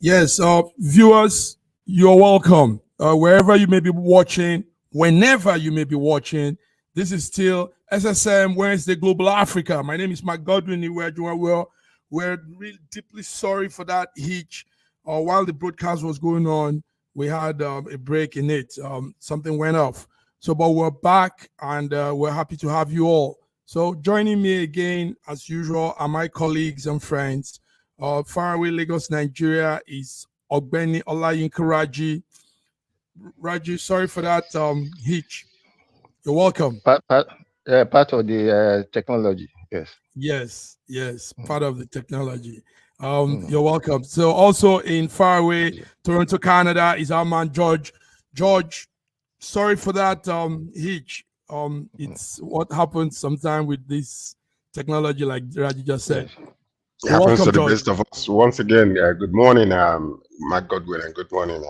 Yes, viewers, you're welcome. Wherever you may be watching, whenever you may be watching, this is still SSM Wednesday Global Africa. My name is Mark Godwin. We're really deeply sorry for that hitch. While the broadcast was going on, we had a break in it. Something went off. So, but we're back and we're happy to have you all. So, joining me again, as usual, are my colleagues and friends. Faraway Lagos, Nigeria is Ogbeni Olayinka Raji. Raji, sorry for that hitch. You're welcome. Part of the technology, yes. Yes, part of the technology. You're welcome. So also in faraway Toronto, Canada is our man George. George, sorry for that hitch. It's what happens sometimes with this technology, like Raji just said. Yes. It happens to the best of us. Once again, good morning, Mark Godwin, and good morning,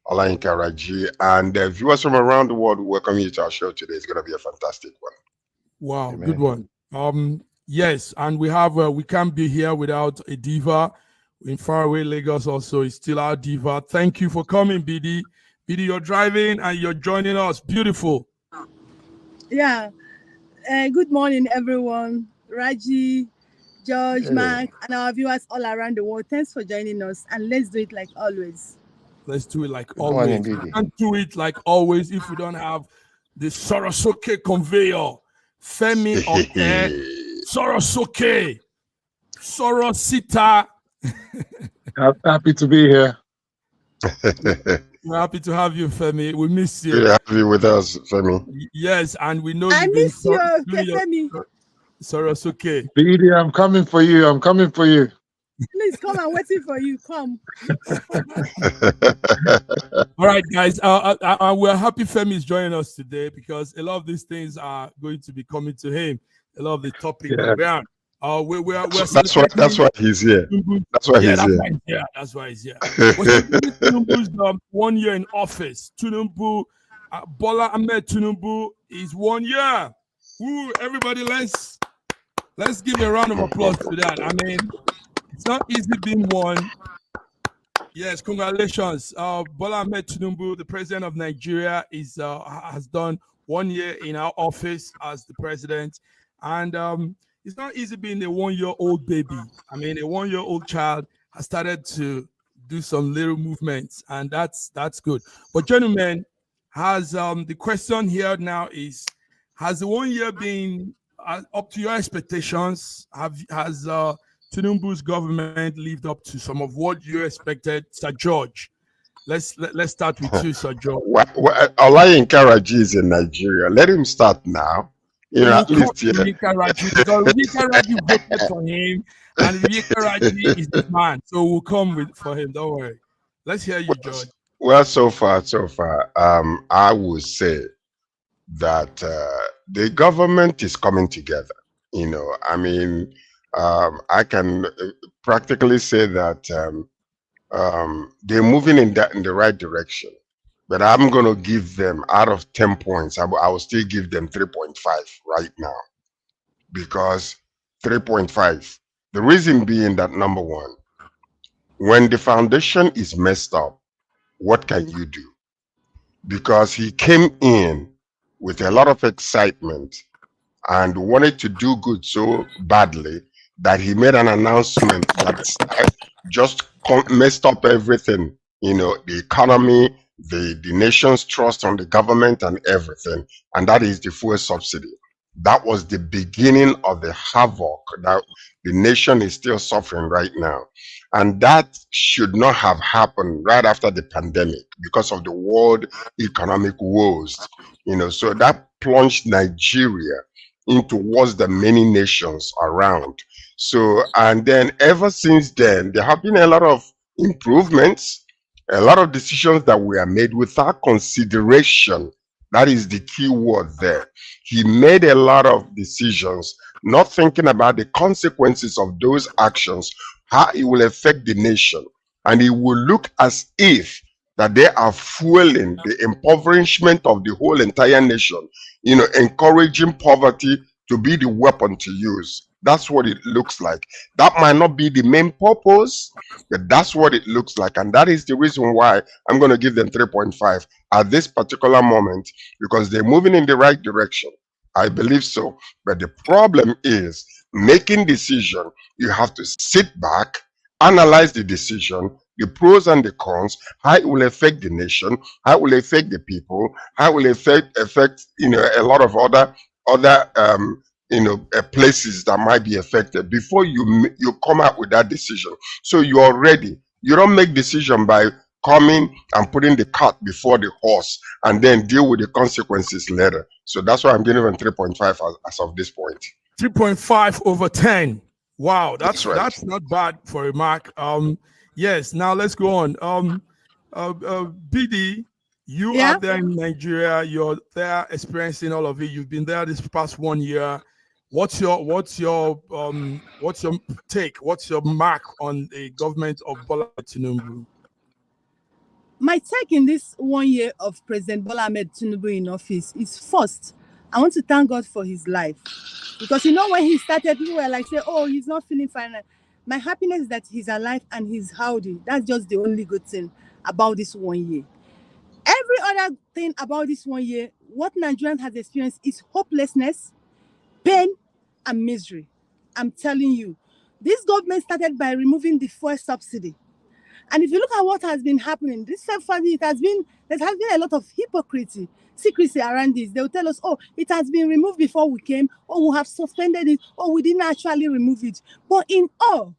Olayinka Raji. And viewers from around the world, welcome you to our show today. It's going to be a fantastic one. Wow, Amen. good one. Yes, and we have we can't be here without a diva in faraway Lagos. Also, is still our diva. Thank you for coming, BD. BD, you're driving and you're joining us. Beautiful. Yeah. Good morning, everyone. Raji, George, Hey. Mark, and our viewers all around the world. Thanks for joining us, and let's do it like always. Let's do it like Good morning, always. We BD. can't do it like always if we don't have the Sorosoke conveyor. Femi Oke, Sorosoke, Sorosita. Happy to be here. We're happy to have you, Femi. We miss you. Good to have you with us, Femi. Yes, and we know I you've miss you, doing your- Kefemi. Sorosoke. BD, I'm coming for you. I'm coming for you. Please come. I'm waiting for you. Come. All right, guys. We're happy Femi is joining us today because a lot of these things are going to be coming to him. A lot of the topic Yeah. around. We're That's why he's here. That's why he's here. That's why he's here. We're celebrating Tinubu's 1 year in office. Tinubu, Bola Ahmed Tinubu is 1 year. Woo, everybody, let's give a round of applause to that. I mean, it's not easy being one. Yes, congratulations. Bola Ahmed Tinubu, the president of Nigeria, has done 1 year in our office as the president. And it's not easy being a 1 year old baby. I mean, a 1 year old child has started to do some little movements, and that's good. But gentlemen, has the question here now is, has the 1 year been up to your expectations? Has Tinubu's government lived up to some of what you expected, Sir George? Let's start with you, Sir George. Olayinka Raji is in Nigeria. Let him start now. At least Yinka Raji, because Yinka Raji voted for him, and Yinka Raji is the man. So we'll come for him. Don't worry. Let's hear you, George. Well, so far, I would say that the government is coming together. I mean, I can practically say that they're moving in the right direction. But I'm going to give them, out of 10 points, I will still give them 3.5 right now. Because 3.5, the reason being that, number one, when the foundation is messed up, what can you do? Because he came in with a lot of excitement and wanted to do good so badly that he made an announcement that just messed up everything, the economy, the nation's trust on the government and everything, and that is the fuel subsidy. That was the beginning of the havoc that the nation is still suffering right now. And that should not have happened right after the pandemic because of the world economic woes. So that plunged Nigeria into worse than many nations around. So, and then ever since then, there have been a lot of improvements, a lot of decisions that were made without consideration. That is the key word there. He made a lot of decisions, not thinking about the consequences of those actions, how it will affect the nation. And it will look as if that they are fueling the impoverishment of the whole entire nation, encouraging poverty to be the weapon to use. That's what it looks like. That might not be the main purpose, but that's what it looks like. And that is the reason why I'm going to give them 3.5 at this particular moment, because they're moving in the right direction. I believe so. But the problem is making decision. You have to sit back, analyze the decision, the pros and the cons, how it will affect the nation, how it will affect the people, how it will affect a lot of other places that might be affected before you come out with that decision. So you are ready. You don't make decision by coming and putting the cart before the horse and then deal with the consequences later. So that's why I'm giving them 3.5 as of this point. 3.5 over 10. Wow, That's right. That's not bad for a mark. Yes, now let's go on. BD, you are there in Nigeria. You're there experiencing all of it. You've been there this past 1 year. What's your take? What's your mark on the government of Bola Tinubu? My take in this 1 year of President Bola Tinubu in office is, first, I want to thank God for his life. Because when he started, people were like, say, oh, he's not feeling fine. My happiness is that he's alive and he's healthy. That's just the only good thing about this 1 year. Every other thing about this 1 year, what Nigerians has experienced is hopelessness, pain, and misery. I'm telling you, this government started by removing the fuel subsidy. And if you look at what has been happening, there has been a lot of hypocrisy, secrecy around this. They will tell us, oh, it has been removed before we came, or we have suspended it, or we didn't actually remove it. But in all,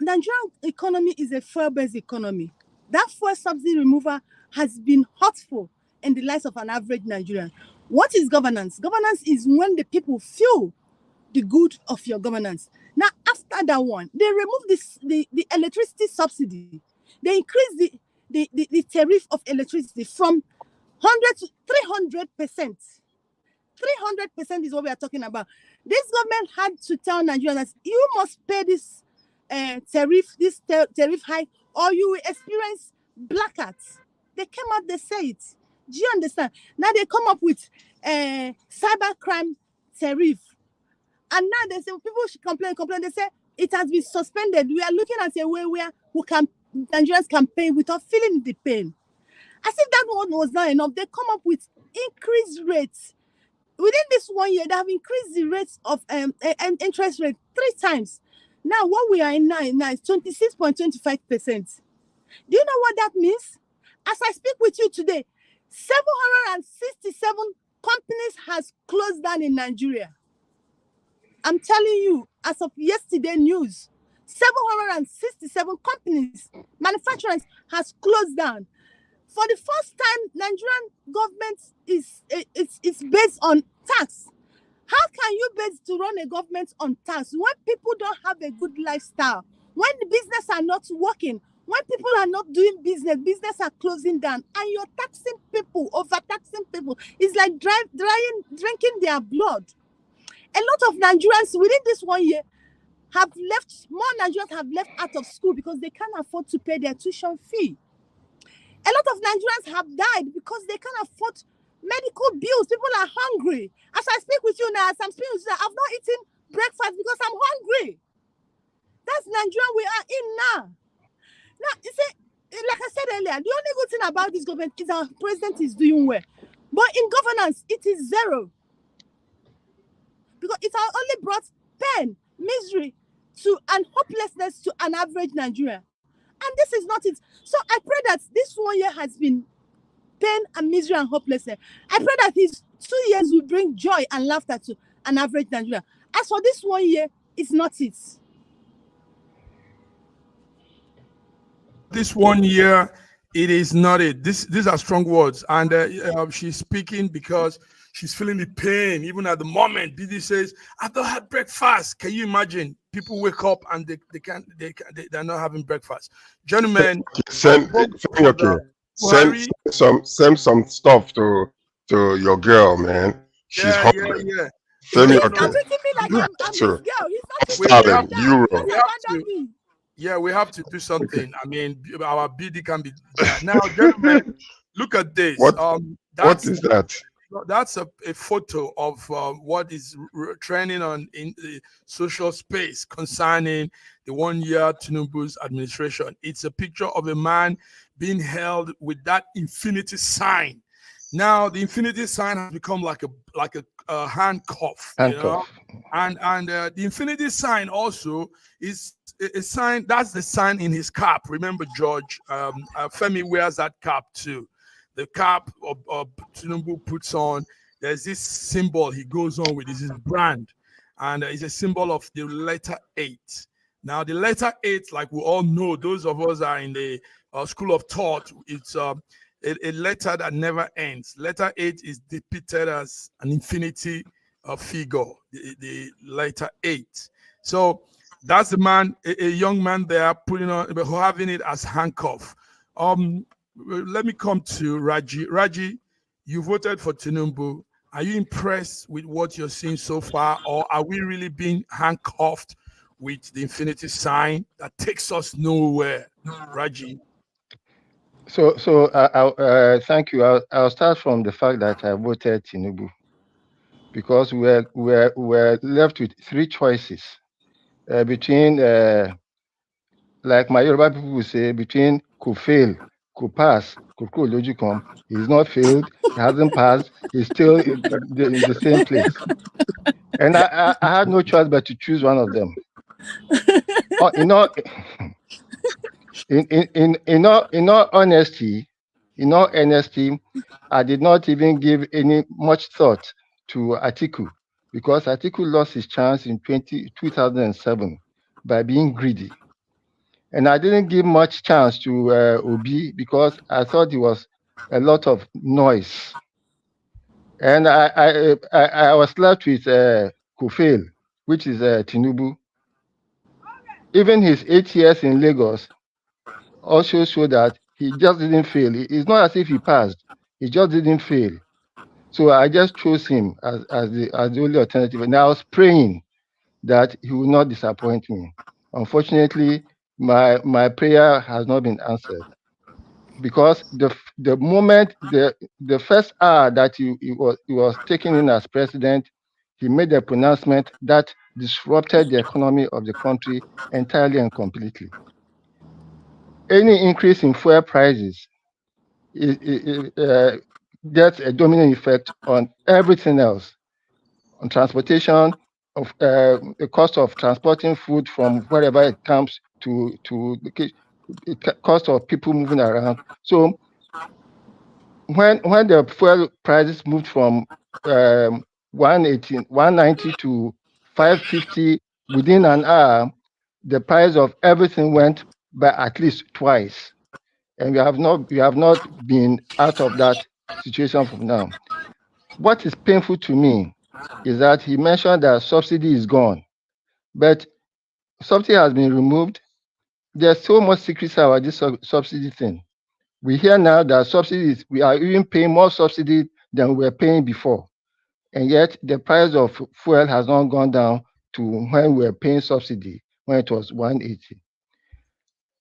Nigerian economy is a fuel-based economy. That fuel subsidy removal has been hurtful in the lives of an average Nigerian. What is governance? Governance is when the people feel the good of your governance. Now, after that one, they removed the electricity subsidy. They increased the tariff of electricity from 100 to 300%. 300% is what we are talking about. This government had to tell Nigerians that you must pay this tariff hike, or you will experience blackouts. They came out, they say it. Do you understand? Now they come up with cybercrime tariff. And now they say people should complain. They say it has been suspended. We are looking at a way where Nigerians can pay without feeling the pain. As if that one was not enough, they come up with increased rates. Within this 1 year, they have increased the rates of interest rate 3 times. Now, what we are in now is 26.25%. Do you know what that means? As I speak with you today, 767 companies has closed down in Nigeria. I'm telling you, as of yesterday news, 767 companies, manufacturers has closed down. For the first time, Nigerian government is based on tax. How can you base to run a government on tax when people don't have a good lifestyle? When the business are not working, when people are not doing business are closing down, and you're taxing people, overtaxing people. It's like drinking their blood. A lot of Nigerians within this 1 year more Nigerians have left out of school because they can't afford to pay their tuition fee. A lot of Nigerians have died because they can't afford medical bills. People are hungry. As I speak with you now, I've not eaten breakfast because I'm hungry. That's Nigeria we are in now. Now, you see, like I said earlier, the only good thing about this government is our president is doing well. But in governance, it is zero. Because it has only brought pain, misery, and hopelessness to an average Nigerian. And this is not it. So I pray that this 1 year has been pain and misery and hopelessness. I pray that these 2 years will bring joy and laughter to an average Nigerian. As for this 1 year, it's not it. This 1 year, it is not it. These are strong words. And she's speaking because she's feeling the pain. Even at the moment, BD says, I don't have breakfast. Can you imagine? People wake up and they're not having breakfast. Gentlemen, send some stuff to your girl, man. She's hungry. Yeah. Send me He's your not girl. treating me like I'm his girl. He's not Sterling, Euro. We have to do something. Okay. I mean, our BD can be now, gentlemen. Look at this. What is that? that's a photo of what is trending on in the social space concerning the 1 year Tinubu's administration. It's a picture of a man being held with that infinity sign. Now the infinity sign has become like a handcuff, you know, and the infinity sign also is a sign. That's the sign in his cap. Remember, George, Femi wears that cap too. The cap of Tinubu puts on. There's this symbol he goes on with. This is his brand, and it's a symbol of the letter 8. Now, the letter 8, like we all know, those of us are in the school of thought, it's a letter that never ends. Letter 8 is depicted as an infinity figure, the letter 8. So that's the man, a young man there, putting on, having it as handcuff. Let me come to Raji. Raji, you voted for Tinubu. Are you impressed with what you're seeing so far, or are we really being handcuffed with the infinity sign that takes us nowhere? Raji. So thank you. I'll start from the fact that I voted Tinubu because we're left with 3 choices between, like my Yoruba people will say, between could fail, could pass, could come. He's not failed, he hasn't passed, he's still in the same place. And I had no choice but to choose one of them. In all honesty, I did not even give any much thought to Atiku because Atiku lost his chance in 2007 by being greedy. And I didn't give much chance to Obi because I thought it was a lot of noise. And I was left with Kufel, which is Tinubu. Even his 8 years in Lagos also showed that he just didn't fail. It's not as if he passed. He just didn't fail. So I just chose him as the only alternative. And I was praying that he will not disappoint me. Unfortunately, my prayer has not been answered because the moment the first hour that he was taken in as president, he made a pronouncement that disrupted the economy of the country entirely and completely. Any increase in fuel prices gets a domino effect on everything else, on transportation, of the cost of transporting food from wherever it comes to the cost of people moving around. So when the fuel prices moved from 190 to 550 within an hour, the price of everything went by at least twice. And we have not been out of that situation from now. What is painful to me is that he mentioned that subsidy is gone, but subsidy has been removed. There's so much secrecy about this subsidy thing. We hear now that subsidies, we are even paying more subsidy than we were paying before. And yet the price of fuel has not gone down to when we were paying subsidy, when it was 180.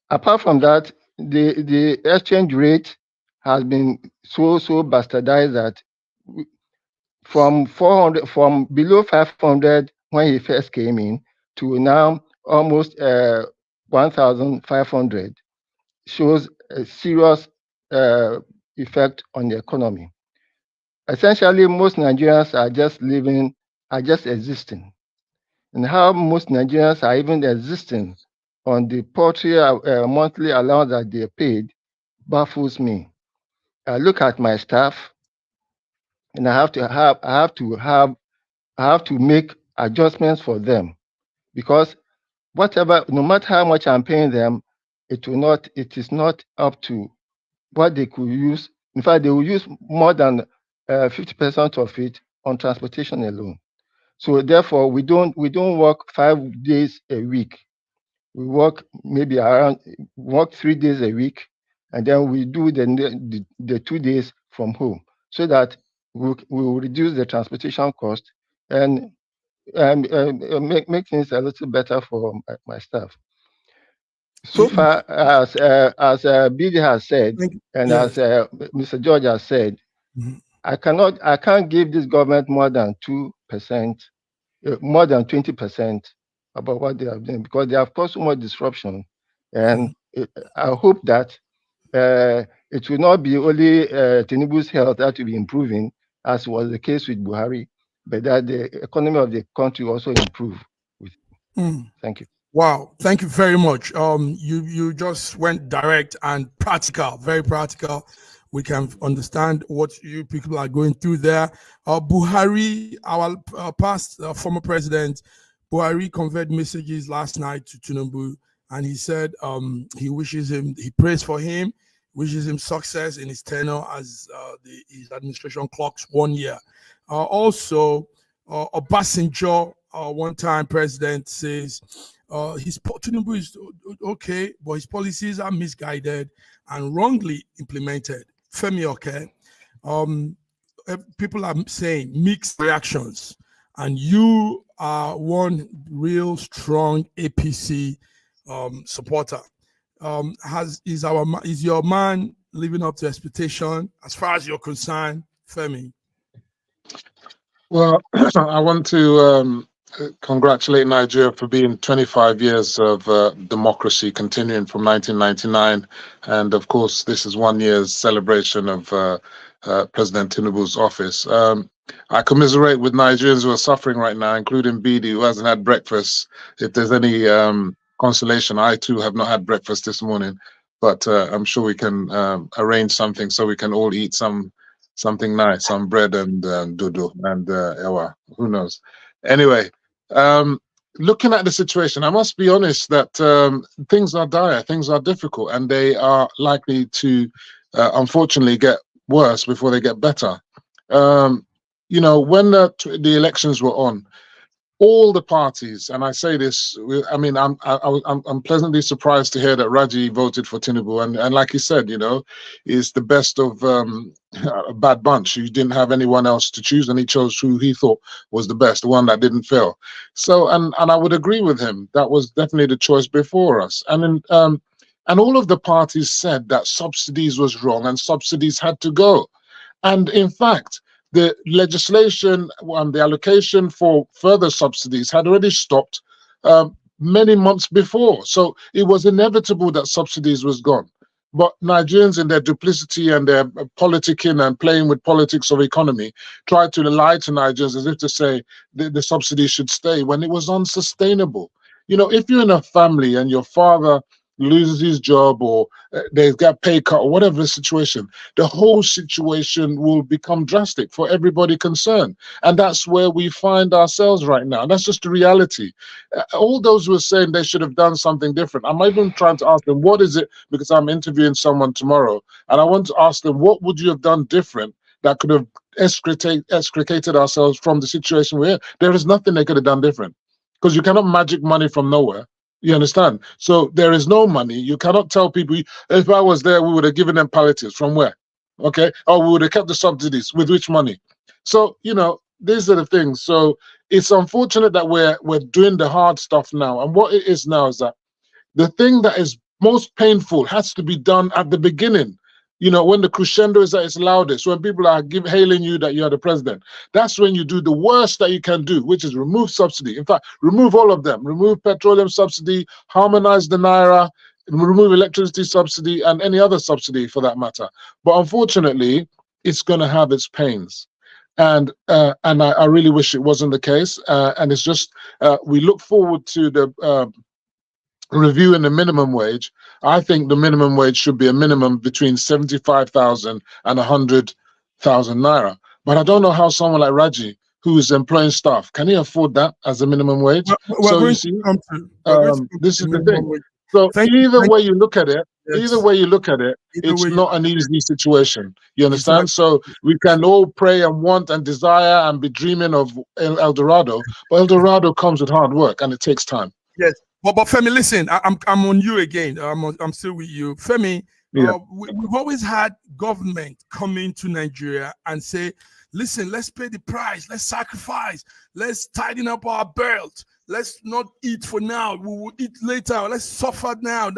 Apart from that, the exchange rate has been so bastardized that from below 500 when he first came in to now almost 1,500 shows a serious effect on the economy. Essentially, most Nigerians are just existing. And how most Nigerians are even existing on the paltry monthly allowance that they paid baffles me. I look at my staff, and I have to make adjustments for them because no matter how much I'm paying them, it is not up to what they could use. In fact, they will use more than 50% of it on transportation alone. So therefore, we don't work 5 days a week. We work 3 days a week, and then we do the 2 days from home, so that we will reduce the transportation cost and make things a little better for my staff. So far, as BD has said, and as Mr. George has said, I can't give this government more than 2%, more than 20% about what they have done, because they have caused so much disruption. And I hope that it will not be only Tinubu's health that will be improving, as was the case with Buhari, but that the economy of the country also improve. Thank you. Wow, thank you very much. You just went direct and practical, very practical. We can understand what you people are going through there. Buhari, our past former president, Buhari conveyed messages last night to Tinubu, and he said he prays for him, wishes him success in his tenure as his administration clocks 1 year. Also, Obasanjo, one-time president, says Tinubu is okay, but his policies are misguided and wrongly implemented. Femi, okay? People are saying mixed reactions, and you are one real strong APC supporter. Is your man living up to expectation as far as you're concerned, Femi? Well, I want to congratulate Nigeria for being 25 years of democracy, continuing from 1999. And of course, this is 1 year's celebration of President Tinubu's office. I commiserate with Nigerians who are suffering right now, including Bidi, who hasn't had breakfast. If there's any consolation, I too have not had breakfast this morning, but I'm sure we can arrange something so we can all eat something nice, some bread and dodo and ewa, who knows. Anyway, looking at the situation, I must be honest that things are dire, things are difficult, and they are likely to unfortunately get worse before they get better. You know, when the elections were on, all the parties, and I say this, I mean, I'm pleasantly surprised to hear that Raji voted for Tinubu, and like he said, you know, is the best of a bad bunch. He didn't have anyone else to choose, and he chose who he thought was the best, the one that didn't fail. So, and I would agree with him. That was definitely the choice before us. And all of the parties said that subsidies was wrong and subsidies had to go. And in fact, the legislation and the allocation for further subsidies had already stopped many months before. So it was inevitable that subsidies was gone. But Nigerians, in their duplicity and their politicking and playing with politics of economy, tried to lie to Nigerians as if to say the subsidy should stay when it was unsustainable. You know, if you're in a family and your father loses his job or they get pay cut or whatever the situation, the whole situation will become drastic for everybody concerned. And that's where we find ourselves right now. And that's just the reality. All those who are saying they should have done something different, I'm even trying to ask them, what is it, because I'm interviewing someone tomorrow, and I want to ask them, what would you have done different that could have extricated ourselves from the situation we're in? There is nothing they could have done different, because you cannot magic money from nowhere. You understand? So there is no money. You cannot tell people, if I was there, we would have given them palliatives. From where? Okay? Or we would have kept the subsidies. With which money? So, you know, these are the things. So it's unfortunate that we're doing the hard stuff now. And what it is now is that the thing that is most painful has to be done at the beginning. You know, when the crescendo is at its loudest, when people are hailing you that you are the president, that's when you do the worst that you can do, which is remove subsidy. In fact, remove all of them. Remove petroleum subsidy, harmonize the naira, remove electricity subsidy, and any other subsidy for that matter. But unfortunately, it's going to have its pains. And I really wish it wasn't the case. And it's just, we look forward to the reviewing the minimum wage. I think the minimum wage should be a minimum between 75,000 and 100,000 naira. But I don't know how someone like Raji, who is employing staff, can he afford that as a minimum wage? So you see, this is the thing. So either way you look at it, it's not an easy situation. You understand? So we can all pray and want and desire and be dreaming of El Dorado, but El Dorado comes with hard work and it takes time. Yes. But Femi, listen, I'm on you again. I'm still with you, Femi. Yeah. We've always had government come into Nigeria and say, "Listen, let's pay the price. Let's sacrifice. Let's tighten up our belt. Let's not eat for now. We will eat later. Let's suffer now."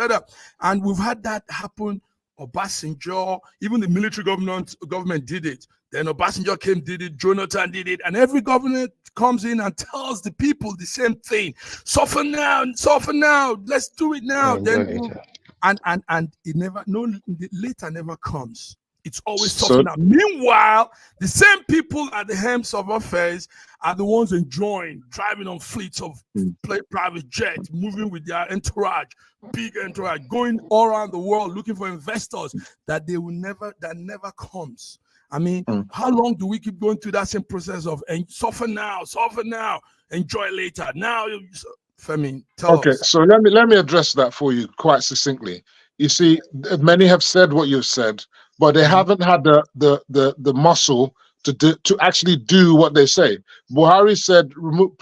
And we've had that happen. Obasanjo, even the military government did it. Then Obasanjo came, did it, Jonathan did it, and every governor comes in and tells the people the same thing. Suffer now, let's do it now. Then and it never, later never comes. It's always suffer now. Meanwhile, the same people at the helms of affairs are the ones enjoying, driving on fleets of private jets, moving with their entourage, big entourage, going all around the world looking for investors that never comes. I mean, how long do we keep going through that same process of suffer now, enjoy later? Now, Femi, tell us. Okay, so let me address that for you quite succinctly. You see, many have said what you've said, but they haven't had the muscle to actually do what they say. Buhari said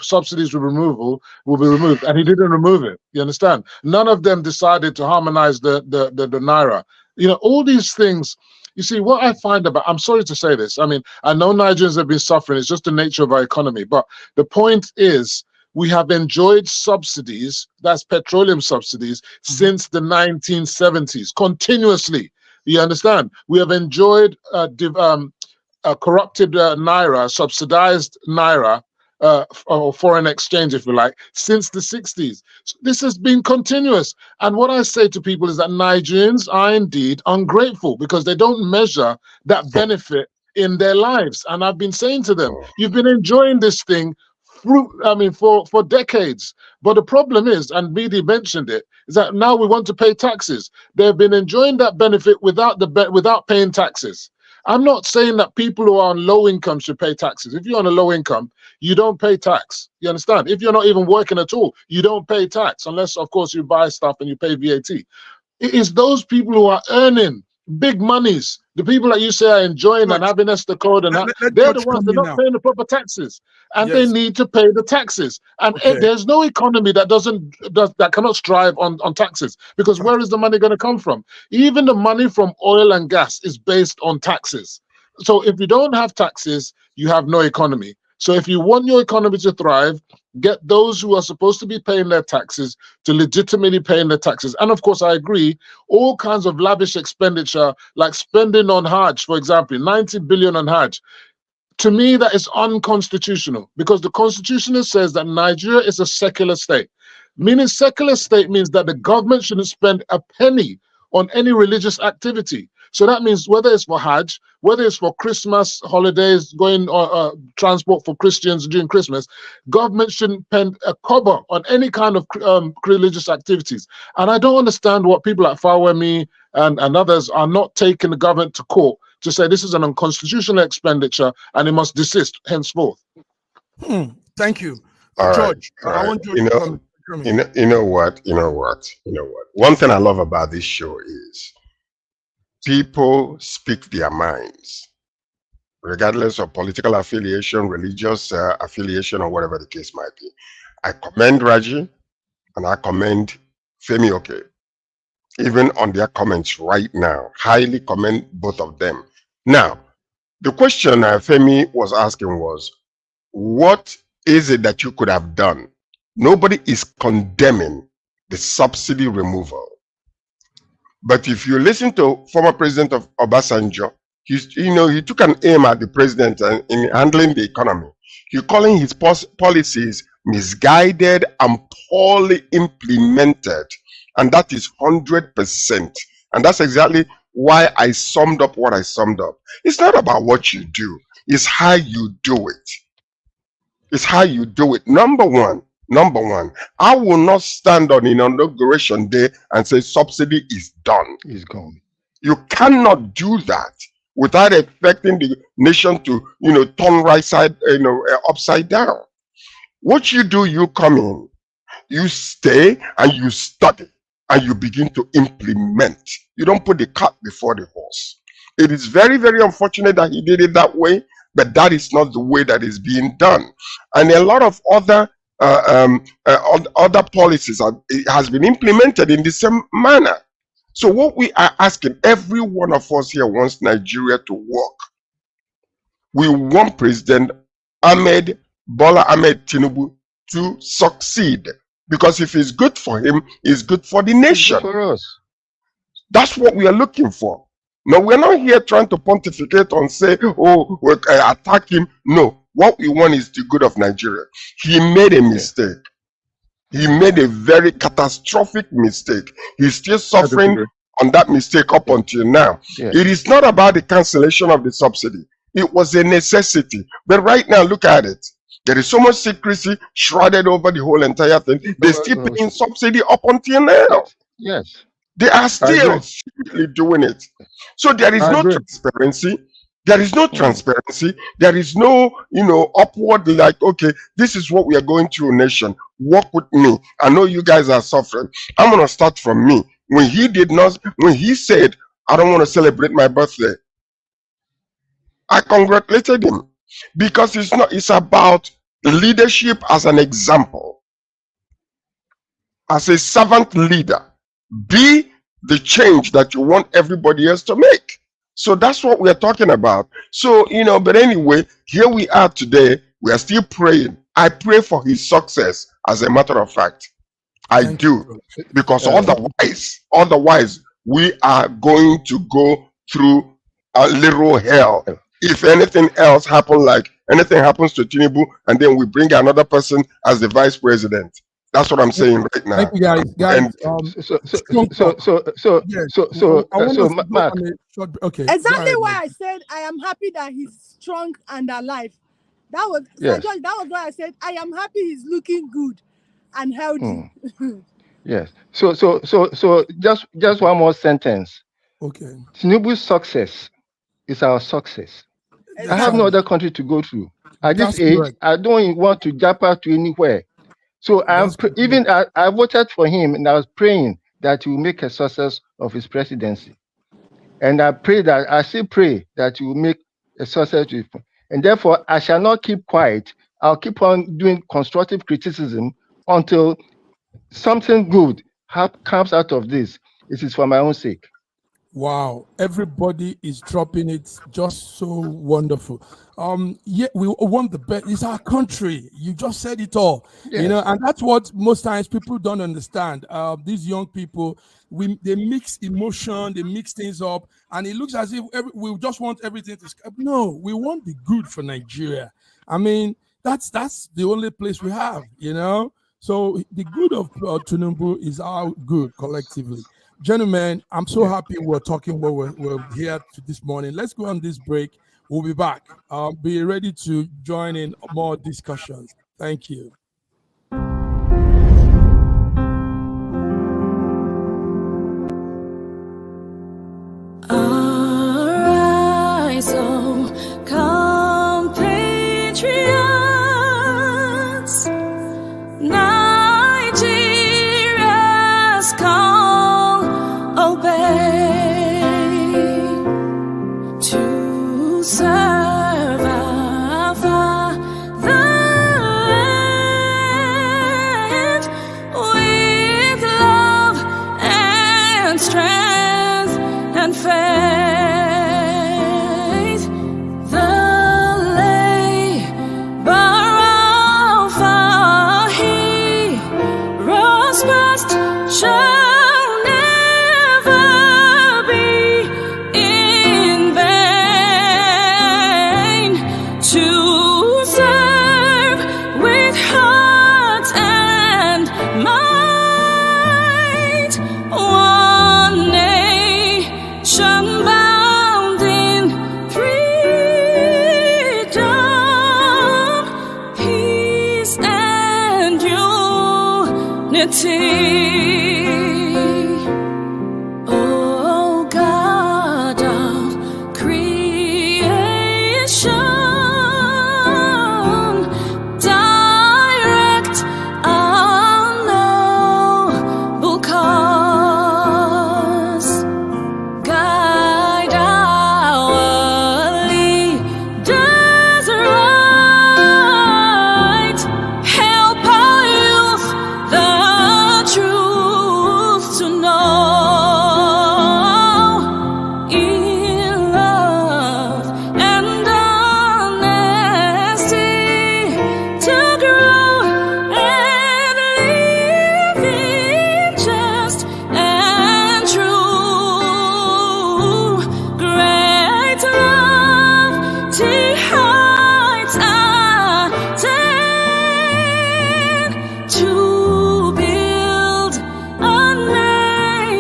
subsidies will be removed, and he didn't remove it. You understand? None of them decided to harmonize the naira. You know, all these things. You see, what I find about, I'm sorry to say this, I mean, I know Nigerians have been suffering, it's just the nature of our economy, but the point is, we have enjoyed subsidies, that's petroleum subsidies, since the 1970s, continuously. You understand? We have enjoyed corrupted naira, subsidized naira, or foreign exchange, if you like, since the 60s. So this has been continuous. And what I say to people is that Nigerians are indeed ungrateful because they don't measure that benefit in their lives. And I've been saying to them, you've been enjoying this thing for decades. But the problem is, and Bidi mentioned it, is that now we want to pay taxes. They've been enjoying that benefit without paying taxes. I'm not saying that people who are on low income should pay taxes. If you're on a low income, you don't pay tax. You understand? If you're not even working at all, you don't pay tax unless, of course, you buy stuff and you pay VAT. It is those people who are earning big monies, the people that you say are enjoying and having Esther code, and they're the ones that are not paying the proper taxes, and they need to pay the taxes. And there's no economy that cannot strive on taxes, because where is the money going to come from? Even the money from oil and gas is based on taxes. So if you don't have taxes, you have no economy. So if you want your economy to thrive, get those who are supposed to be paying their taxes to legitimately paying their taxes. And of course, I agree, all kinds of lavish expenditure, like spending on Hajj, for example, 90 billion on Hajj. To me, that is unconstitutional, because the Constitution says that Nigeria is a secular state. Meaning secular state means that the government shouldn't spend a penny on any religious activity. So that means whether it's for Hajj, whether it's for Christmas holidays, going transport for Christians during Christmas, government shouldn't spend a kobo on any kind of religious activities. And I don't understand what people like Fawemi and others are not taking the government to court to say this is an unconstitutional expenditure and it must desist henceforth. Thank you, George. I want George to come. You know what? One thing I love about this show is people speak their minds, regardless of political affiliation, religious affiliation, or whatever the case might be. I commend Raji and I commend Femi Oke, even on their comments right now. Highly commend both of them. Now, the question Femi was asking was, what is it that you could have done? Nobody is condemning the subsidy removal. But if you listen to former President of Obasanjo, he took an aim at the president in handling the economy. He's calling his policies misguided and poorly implemented. And that is 100%. And that's exactly why I summed up what I summed up. It's not about what you do. It's how you do it. It's how you do it. Number one, I will not stand on inauguration day and say subsidy is done. It's gone. You cannot do that without expecting the nation to, turn upside down. What you do, you come in, you stay and you study and you begin to implement. You don't put the cart before the horse. It is very, very unfortunate that he did it that way, but that is not the way that is being done. And a lot of other policies has been implemented in the same manner. So what we are asking, every one of us here wants Nigeria to work. We want President Bola Ahmed Tinubu to succeed, because if it's good for him, it's good for the nation. Good for us. That's what we are looking for. No, we're not here trying to pontificate and say, oh, we'll attack him. No, what we want is the good of Nigeria. He made a mistake. He made a very catastrophic mistake. He's still suffering on that mistake up until now. It is not about the cancellation of the subsidy. It was a necessity. But right now, look at it. There is so much secrecy shrouded over the whole entire thing. They're still paying subsidy up until now. Yes. They are still secretly doing it. So there is no transparency. There is no transparency. There is no, upward, like, okay, this is what we are going through, nation. Work with me. I know you guys are suffering. I'm going to start from me. When he said, I don't want to celebrate my birthday, I congratulated him, because it's about leadership as an example. As a servant leader, be the change that you want everybody else to make. So that's what we're talking about. So, but anyway, here we are today. We are still praying. I pray for his success, as a matter of fact. I do. Because otherwise, we are going to go through a literal hell. If anything else happens, like anything happens to Tinubu, and then we bring another person as the vice president. That's what I'm saying right now. Thank you, guys. Mark. Exactly why I said I am happy that he's strong and alive. That was that was why I said I am happy he's looking good and healthy. Yes. So just one more sentence. Okay. Tinubu's success is our success. I have no other country to go to. At this age, I don't want to jump out to anywhere. So I voted for him, and I was praying that he will make a success of his presidency. And I still pray that he will make a success. And therefore, I shall not keep quiet. I'll keep on doing constructive criticism until something good comes out of this. It is for my own sake. Wow, everybody is dropping it, just so wonderful. Yeah, we want the best. It's our country. You just said it all. Yes. And that's what most times people don't understand. These young people, they mix emotion, they mix things up, and it looks as if we just want everything to. No, we want the good for Nigeria. I mean, that's the only place we have. So the good of Tinubu is our good collectively. Gentlemen, I'm so happy we're talking what we're here this morning. Let's go on this break. We'll be back. Be ready to join in more discussions. Thank you. Arise, oh, compatriots, Nigeria's call, obey to serve our fatherland with love and strength and faith.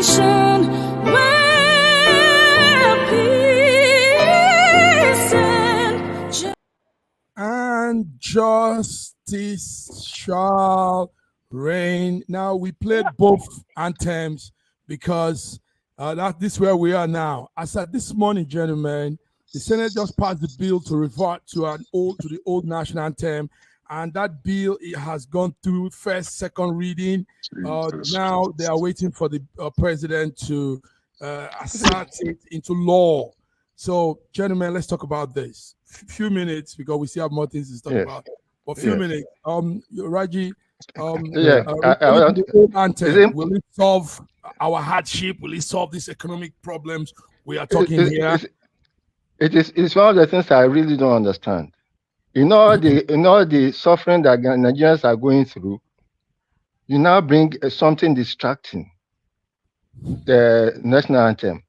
nation where peace and justice shall reign. Now, we played both anthems because this is where we are now. As at this morning, gentlemen, the Senate just passed the bill to revert to the old national anthem, and that bill, it has gone through first, second reading. Now they are waiting for the president to assert it into law. So, gentlemen, let's talk about this. Few minutes, because we still have more things to talk about. But few minutes. Raji, the old anthem, will it solve our hardship? Will it solve these economic problems we are talking here? It's one of the things I really don't understand. In all the suffering that Nigerians are going through, you now bring something distracting, the national anthem.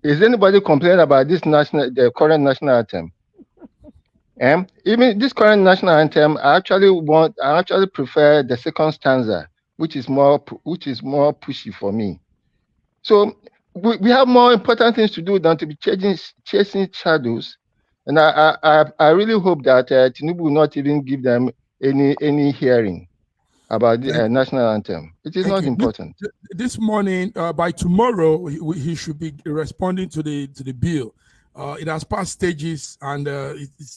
Is anybody complaining about the current national anthem? Even this current national anthem, I actually prefer the second stanza, which is more pushy for me. So we have more important things to do than to be chasing shadows. And I really hope that Tinubu will not even give them any hearing about the national anthem. It is not important. This morning, by tomorrow, he should be responding to the bill. It has passed stages, and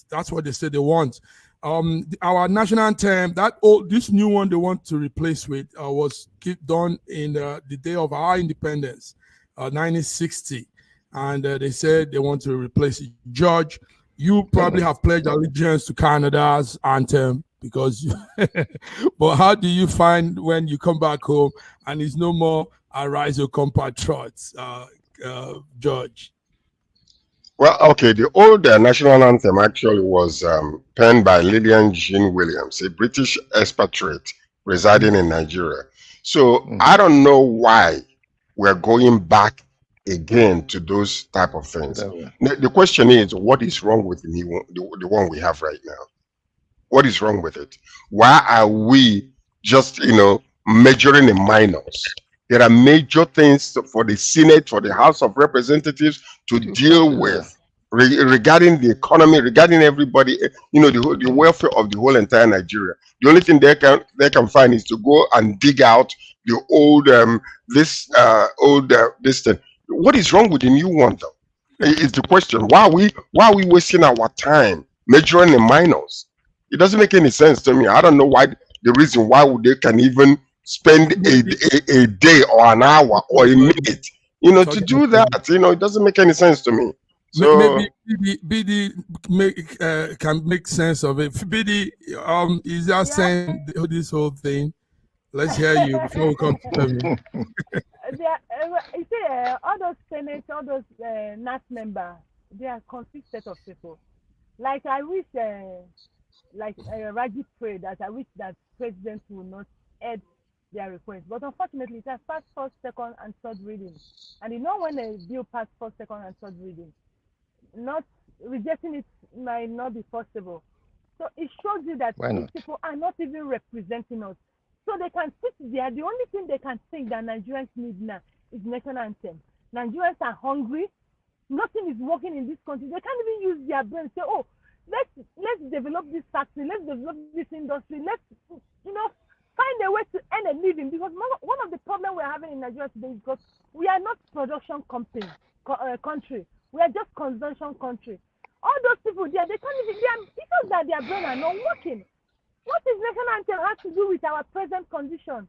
that's what they say they want. Our national anthem, this new one they want to replace with, was done in the day of our independence, 1960, and they said they want to replace it. George, you probably have pledged allegiance to Canada's anthem because. But how do you find when you come back home and it's no more "Arise, O compatriots," George? Well, okay, the old national anthem actually was penned by Lillian Jean Williams, a British expatriate residing in Nigeria. So I don't know why we're going back again to those type of things. The question is, what is wrong with the one we have right now? What is wrong with it? Why are we just, majoring in minors? There are major things for the Senate, for the House of Representatives to deal with regarding the economy, regarding everybody, the welfare of the whole entire Nigeria. The only thing they can find is to go and dig out the old this thing. What is wrong with the new one though? It's the question. Why are we wasting our time measuring in minors? It doesn't make any sense to me. I don't know why the reason why they can even spend a day or an hour or a minute, to do that. It doesn't make any sense to me. So maybe BD can make sense of it. BD, is that saying this whole thing? Let's hear you before we come to me. You see, all those senators, all those NAS members, they are confused set of people. Like I wish, Raji prayed that I wish that president will not add their request. But unfortunately, it has passed first, second, and third reading. And when a bill passed first, second, and third reading, not rejecting it might not be possible. So it shows you that these people are not even representing us. So they can sit there. The only thing they can think that Nigerians need now is national anthem. Nigerians are hungry. Nothing is working in this country. They can't even use their brain. Say, oh, let's develop this factory. Let's develop this industry. Let's, find a way to earn a living. Because one of the problems we're having in Nigeria today is because we are not production country. We are just consumption country. All those people there, they can't even. It's just that their brain are not working. What is national anthem has to do with our present condition?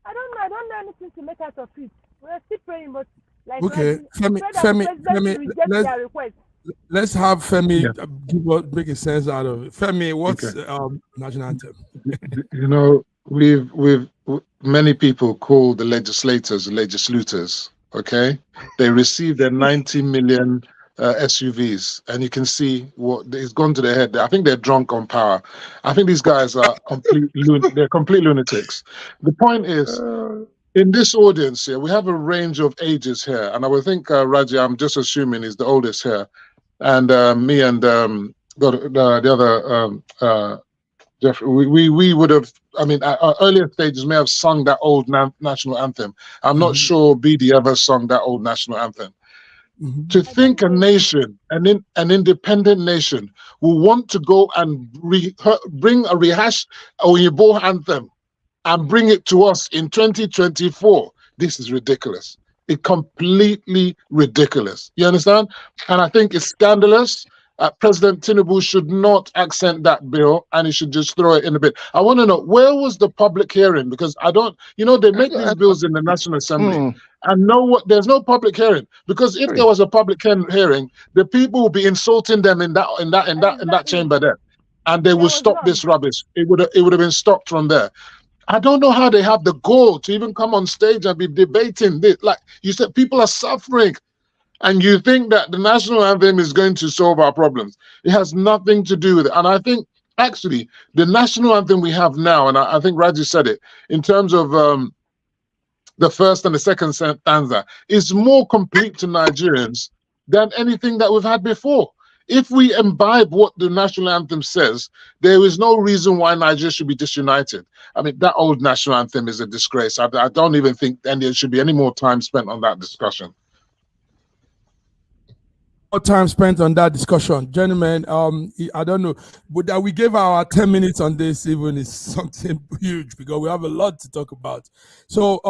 I don't know. I don't know anything to make out of it. We're still praying, but Femi, let's have Femi make a sense out of it. Femi, what's national anthem? We've many people call the legislators. Okay, they received their 90 million SUVs, and you can see what it's gone to their head. I think they're drunk on power. I think these guys are complete lunatics. The point is, in this audience here, we have a range of ages here, and I would think Raji, I'm just assuming, is the oldest here, and me and the other Jeffrey, we would have I mean, at earlier stages may have sung that old national anthem. I'm not sure BD ever sung that old national anthem. To think a nation, an independent nation, will want to go and bring a rehash Oyibo anthem and bring it to us in 2024, this is ridiculous. It's completely ridiculous. You understand? And I think it's scandalous. President Tinubu should not accent that bill, and he should just throw it in the bin. I want to know, where was the public hearing? Because I don't, they make these bills in the National Assembly, and there's no public hearing. Because if there was a public hearing, the people would be insulting them in that chamber there, and they would stop this rubbish. It would have been stopped from there. I don't know how they have the goal to even come on stage and be debating this. Like you said, people are suffering. And you think that the national anthem is going to solve our problems. It has nothing to do with it. And I think, actually, the national anthem we have now, and I think Raji said it, in terms of the first and the second stanza, is more complete to Nigerians than anything that we've had before. If we imbibe what the national anthem says, there is no reason why Nigeria should be disunited. I mean, that old national anthem is a disgrace. I don't even think there should be any more time spent on that discussion. More time spent on that discussion, gentlemen. I don't know, but that we gave our 10 minutes on this even is something huge because we have a lot to talk about. So,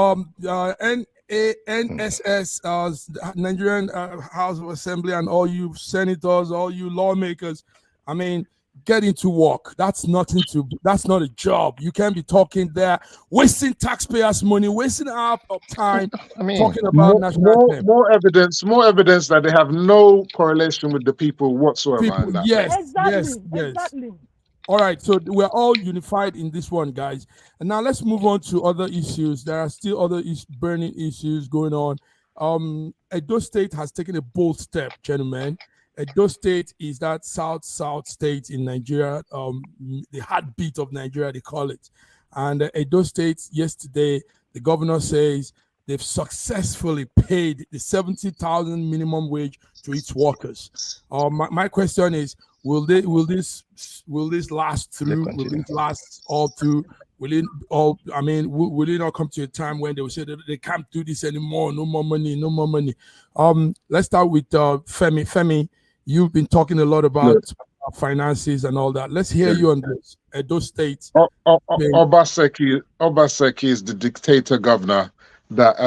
NSS, Nigerian House of Assembly, and all you senators, all you lawmakers, I mean, get into work. That's not a job. You can't be talking there, wasting taxpayers' money, wasting half of time talking about national anthem. More evidence that they have no correlation with the people whatsoever. Yes. Exactly. All right, so we're all unified in this one, guys. And now let's move on to other issues. There are still other burning issues going on. Edo State has taken a bold step, gentlemen. Edo State is that south state in Nigeria, the heartbeat of Nigeria, they call it. And Edo State, yesterday, the governor says they've successfully paid the 70,000 minimum wage to its workers. My question is, will this last through? Will it last all through? Will it not come to a time when they will say that they can't do this anymore? No more money. Let's start with Femi. Femi, you've been talking a lot about finances and all that. Let's hear you on this. Edo State. Obaseki is the dictator governor that,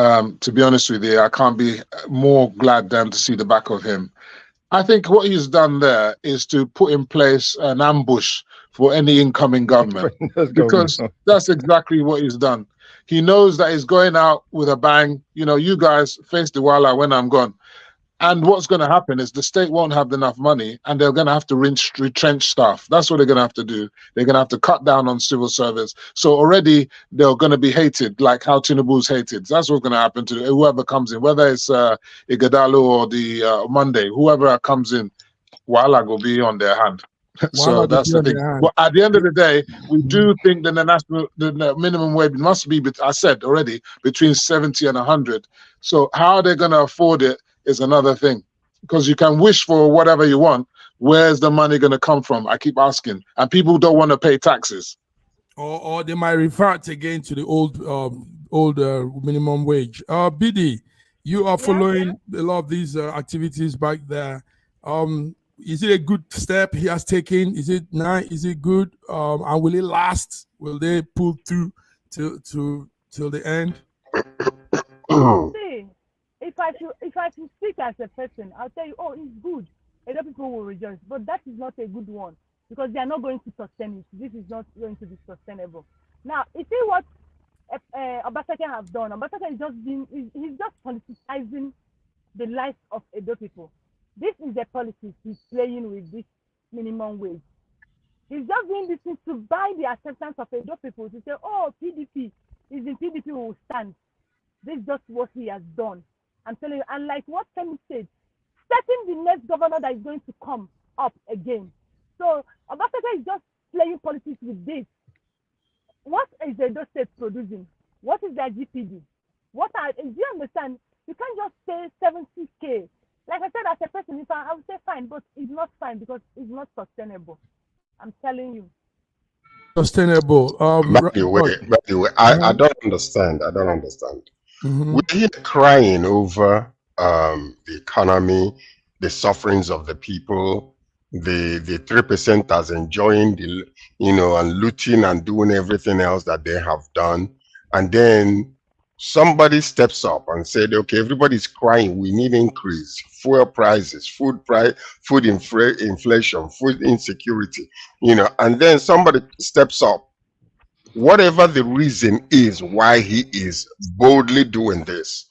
to be honest with you, I can't be more glad than to see the back of him. I think what he's done there is to put in place an ambush for any incoming government, because that's exactly what he's done. He knows that he's going out with a bang. You guys face the wala when I'm gone. And what's going to happen is the state won't have enough money, and they're going to have to retrench staff. That's what they're going to have to do. They're going to have to cut down on civil service. So already they're going to be hated, like how Tinubu's hated. That's what's going to happen to whoever comes in, whether it's Ighodalo or the Monday, whoever comes in, Wala will be on their hand. So that's the thing. But at the end of the day, we do think that the minimum wage must be, I said already, between 70 and 100. So how they're going to afford it is another thing, because you can wish for whatever you want. Where's the money going to come from? I keep asking, and people don't want to pay taxes. Or they might revert again to the old minimum wage. BD, you are following a lot of these activities back there. Is it a good step he has taken? Is it nice? Is it good? And will it last? Will they pull through till the end? See, if I should speak as a person, I'll tell you, it's good. A lot of people will rejoice, but that is not a good one, because they are not going to sustain it. This is not going to be sustainable. Now, you see what Obaseki have done. Obaseki is he's just politicizing the life of Edo people. This is the policy he's playing with this minimum wage. He's just doing this thing to buy the acceptance of Edo people, to say, PDP is in PDP will stand. This is just what he has done. I'm telling you, and like what Femi said, setting the next governor that is going to come up again. So Obaseki is just playing politics with this. What is the Edo State producing? What is their GPD? Do you understand? You can't just say 70K. Like I said, as a person, I would say fine, but it's not fine because it's not sustainable. I'm telling you. sustainable. By the way, I don't understand. I don't understand. We're here crying over the economy, the sufferings of the people, the 3% as enjoying the, and looting and doing everything else that they have done. And then somebody steps up and said, okay, everybody's crying, we need increase, fuel prices, food inflation, food insecurity, and then somebody steps up, whatever the reason is why he is boldly doing this,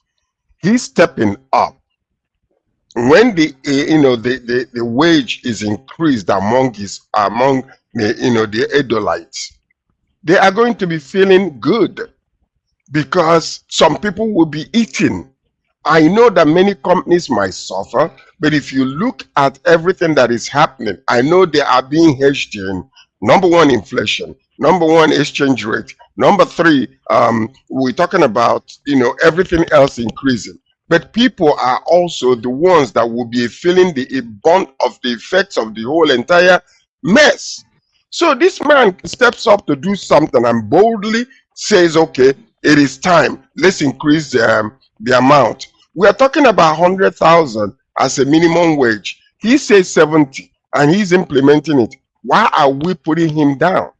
he's stepping up. When the wage is increased among the Adolites, they are going to be feeling good because some people will be eating. I know that many companies might suffer, but if you look at everything that is happening, I know they are being hedged in. Number one, inflation. Number one, exchange rate. Number three, we're talking about, everything else increasing. But people are also the ones that will be feeling the brunt of the effects of the whole entire mess. So this man steps up to do something and boldly says, okay, it is time. Let's increase the amount. We are talking about 100,000 as a minimum wage. He says 70 and he's implementing it. Why are we putting him down?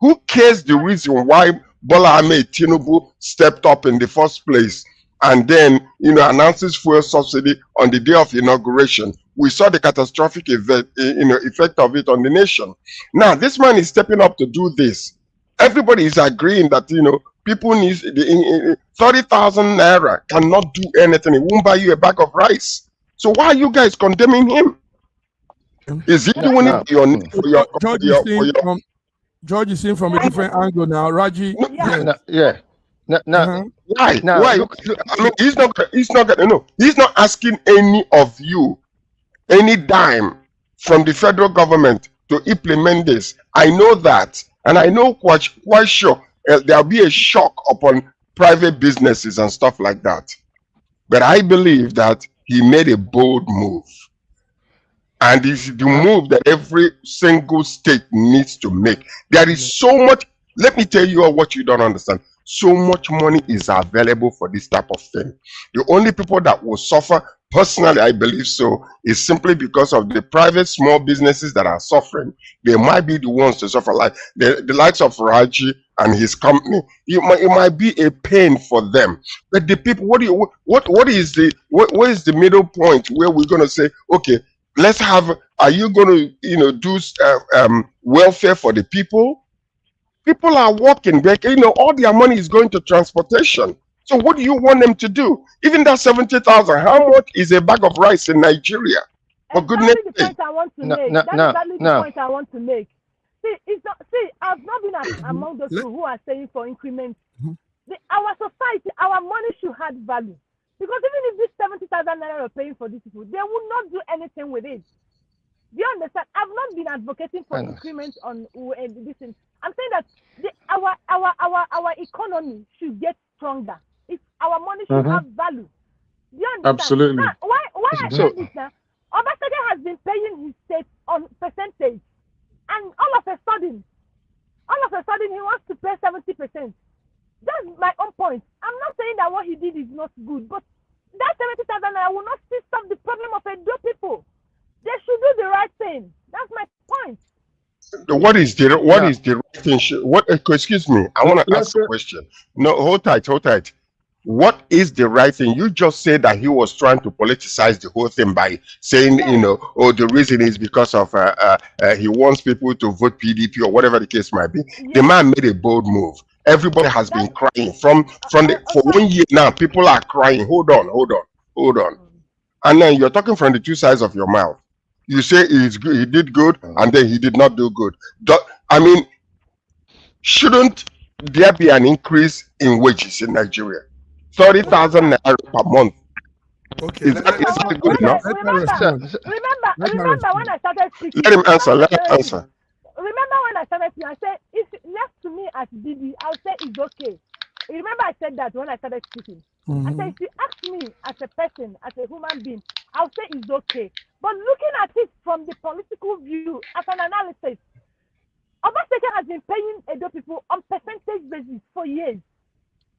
Who cares the reason why Bola Ahmed Tinubu stepped up in the first place and then, announces fuel subsidy on the day of inauguration? We saw the catastrophic effect of it on the nation. Now, this man is stepping up to do this. Everybody is agreeing that, people need 30,000 naira cannot do anything. It won't buy you a bag of rice. So why are you guys condemning him? Is he doing it George is seeing from a different angle now. Raji, Why? Why? Look, I mean, he's not asking any of you any dime from the federal government to implement this. I know that, and I know quite sure there'll be a shock upon private businesses and stuff like that. But I believe that he made a bold move. And it's the move that every single state needs to make. There is so much, let me tell you what you don't understand. So much money is available for this type of thing. The only people that will suffer, personally, I believe so, is simply because of the private small businesses that are suffering. They might be the ones to suffer, like the likes of Raji and his company. It might be a pain for them. But the people, what is the middle point where we're going to say, okay, let's have, are you going to, do welfare for the people? People are working, all their money is going to transportation. So what do you want them to do? Even that 70,000, how much is a bag of rice in Nigeria? For goodness sake. That's the point I want to make. That's exactly the point I want to make. See, I've not been among those people who are saying for increments. Our society, our money should have value. Because even if this 70,000 naira are paying for these people, they will not do anything with it. Do you understand? I've not been advocating for increments on this thing. I'm saying that our economy should get stronger. If our money should have value. Do you understand? Absolutely. Now, why I say this now? Obasanjo has been paying his state on percentage, and all of a sudden he wants to pay 70%. That's my own point. I'm not saying that what he did is not good, but that 70,000 naira will not still stop the problem of Edo people. They should do the right thing. That's my point. What is the right thing? Excuse me, I want to ask a question. No, hold tight. What is the right thing? You just said that he was trying to politicize the whole thing by saying, the reason is because of he wants people to vote PDP or whatever the case might be. Yes. The man made a bold move. Everybody has been crying for 1 year now. People are crying. Hold on. And then you're talking from the two sides of your mouth. You say he did good, and then he did not do good. I mean, shouldn't there be an increase in wages in Nigeria? 30,000 naira per month. Okay. Is that good enough? Remember when I started speaking. Let him answer. Remember when I started speaking, I said, if left to me as BB, I'll say it's okay. Remember I said that when I started speaking. I said, if you ask me as a person, as a human being, I'll say it's okay. But looking at it from the political view, as an analysis, Obaseki has been paying Edo people on percentage basis for years.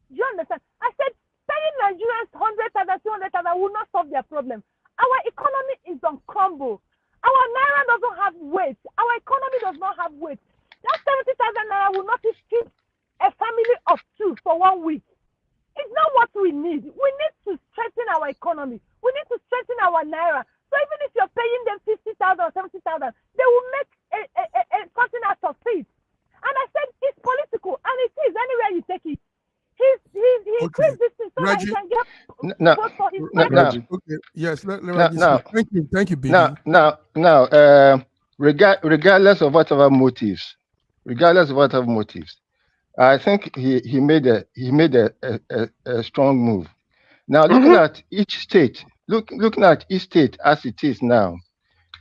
Do you understand? I said paying Nigerians 100,000, 200,000 will not solve their problem. Our economy is on crumble. Our naira doesn't have weight. Our economy does not have weight. That 70,000 naira will not feed a family of two for 1 week. It's not what we need. We need to strengthen our economy. We need to strengthen our naira. So even if you're paying them 50,000 or 70,000, they will make something out of it. And I said it's political, and it is anywhere you take it. He increased this thing so that he Reggie. can get Now, votes for his now, president. Okay. Yes. Let now, Reggie now, speak. Thank you, baby. now, regardless of whatever motives, I think he made a strong move. Now, looking at each state, looking at each state as it is now,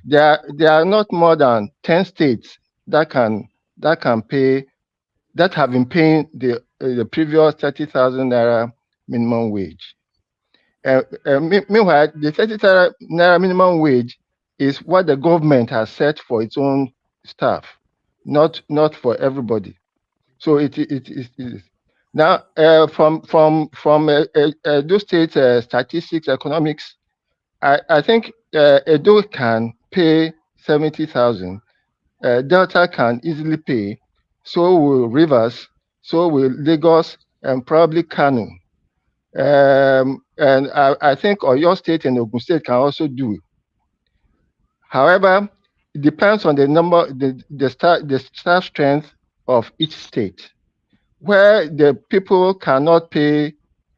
there are not more than 10 states that have been paying the previous 30,000 naira minimum wage. Meanwhile, the 30,000 naira minimum wage is what the government has set for its own staff, not for everybody. So it is. Now, from those state statistics, economics, I think Edo can pay 70,000. Delta can easily pay. So will Rivers. So will Lagos, and probably Kano. And I think Oyo State and Ogun State can also do it. However, it depends on the number, the staff strength of each state. Where the people cannot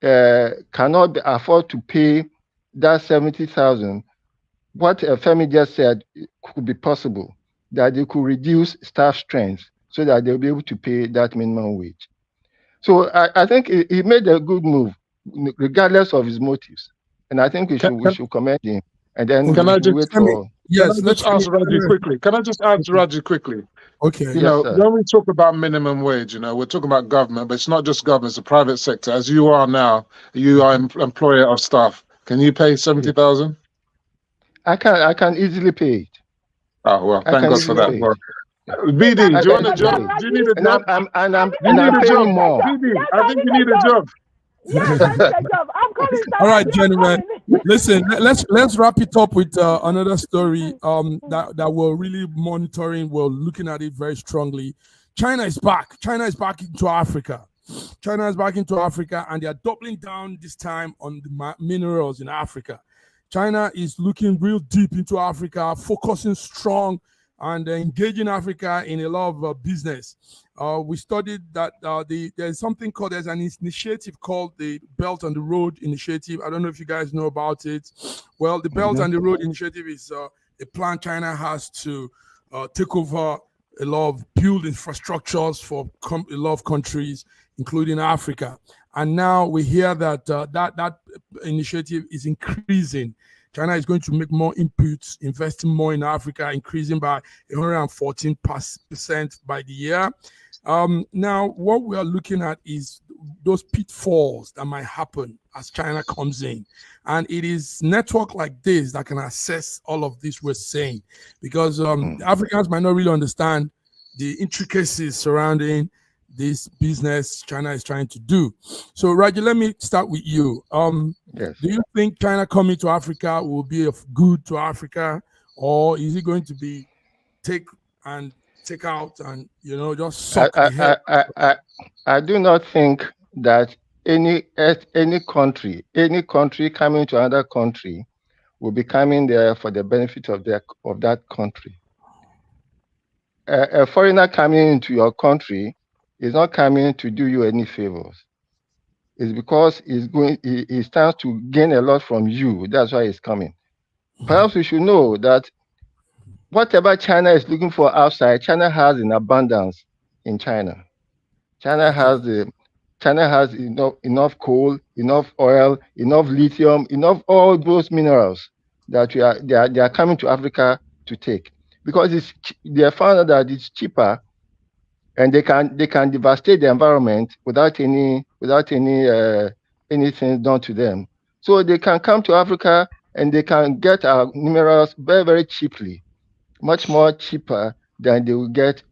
afford to pay that 70,000, what Femi just said could be possible, that they could reduce staff strength so that they'll be able to pay that minimum wage. So I think he made a good move, regardless of his motives, and I think we should commend him. And then Can I we just wait for. Yes. Let's ask Raji quickly. Can I just add to Raji quickly? Okay. You Yes, know, sir. when we talk about minimum wage, we're talking about government, but it's not just government, it's the private sector. As you are now, you are employer of staff. Can you pay 70,000? I can easily pay it. Oh, well, I thank can God for easily that. pay it. Well, BD, do you want a job? Do you need a And job? I'm You need a paying job. more. BD, Yes, I think you need a job. Yes, I need a job. I'm coming. All right, I'm gentlemen. coming. Listen, let's wrap it up with another story that we're really monitoring. We're looking at it very strongly. China is back. China is back into Africa. China is back into Africa, and they are doubling down this time on the minerals in Africa. China is looking real deep into Africa, focusing strong and engaging Africa in a lot of business. We studied that there's something called, there's an initiative called the Belt and the Road Initiative. I don't know if you guys know about it. Well, the Belt and the Road Initiative is a plan China has to take over a lot of build infrastructures for a lot of countries, including Africa. And now we hear that that initiative is increasing. China is going to make more inputs, investing more in Africa, increasing by 114% by the year. Now, what we are looking at is those pitfalls that might happen as China comes in. And it is network like this that can assess all of this we're saying, because Africans might not really understand the intricacies surrounding this business China is trying to do. So, Raji, let me start with you. Yes. Do you think China coming to Africa will be of good to Africa, or is it going to be take out and just suck the head? I do not think that any country coming to another country will be coming there for the benefit of that country. A foreigner coming into your country is not coming to do you any favors. It's because he stands to gain a lot from you. That's why he's coming. Perhaps we should know that whatever China is looking for outside, China has in abundance in China. China has enough coal, enough oil, enough lithium, enough all those minerals that they are coming to Africa to take, because they have found out that it's cheaper, and they can devastate the environment without anything done to them. So they can come to Africa and they can get our minerals very, very cheaply, much more cheaper than they will get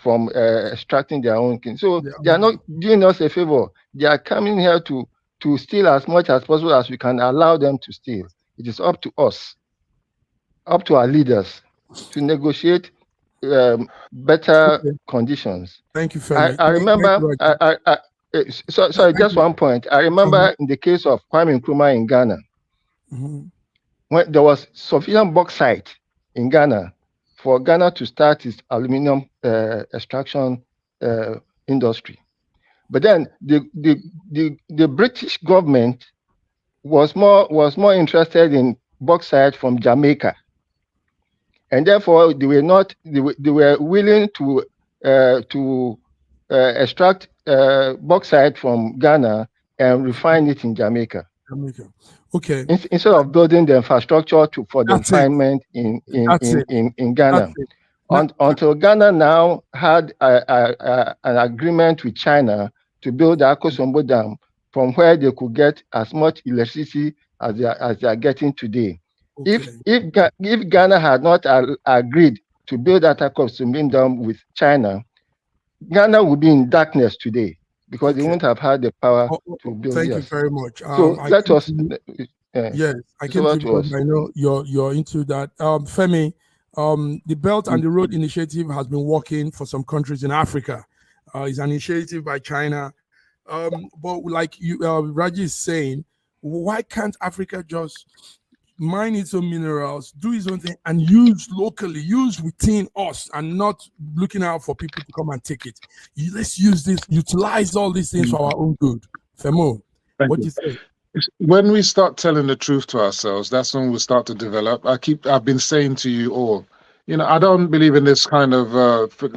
from extracting their own thing. So Yeah. they are not doing us a favor. They are coming here to steal as much as possible as we can allow them to steal. It is up to us, up to our leaders, to negotiate better Okay. conditions. Thank you, I Femi. remember. Sorry, just one point. I remember in the case of Kwame Nkrumah in Ghana, when there was sufficient bauxite in Ghana for Ghana to start its aluminum extraction industry. But then the British government was more interested in bauxite from Jamaica, and therefore they were willing to extract bauxite from Ghana and refine it in Jamaica. Okay. Instead of building the infrastructure for the That's it. refinement in Ghana. That's it. Until Ghana now had an agreement with China to build the Akosombo Dam, from where they could get as much electricity as they are getting today. Okay. If Ghana had not agreed to build that Akosombo Dam with China, Ghana would be in darkness today because they wouldn't have had the power to build. Thank you very much. So let us. Yes, I came to because I know you're into that. Femi, the Belt and the Road Initiative has been working for some countries in Africa. It's an initiative by China. But like you, Raji is saying, why can't Africa just mine its own minerals, do its own thing, and use locally, use within us, and not looking out for people to come and take it? Let's use this, utilize all these things for our own good. Femo, what do you say? When we start telling the truth to ourselves, that's when we'll start to develop. I've been saying to you all, I don't believe in this kind of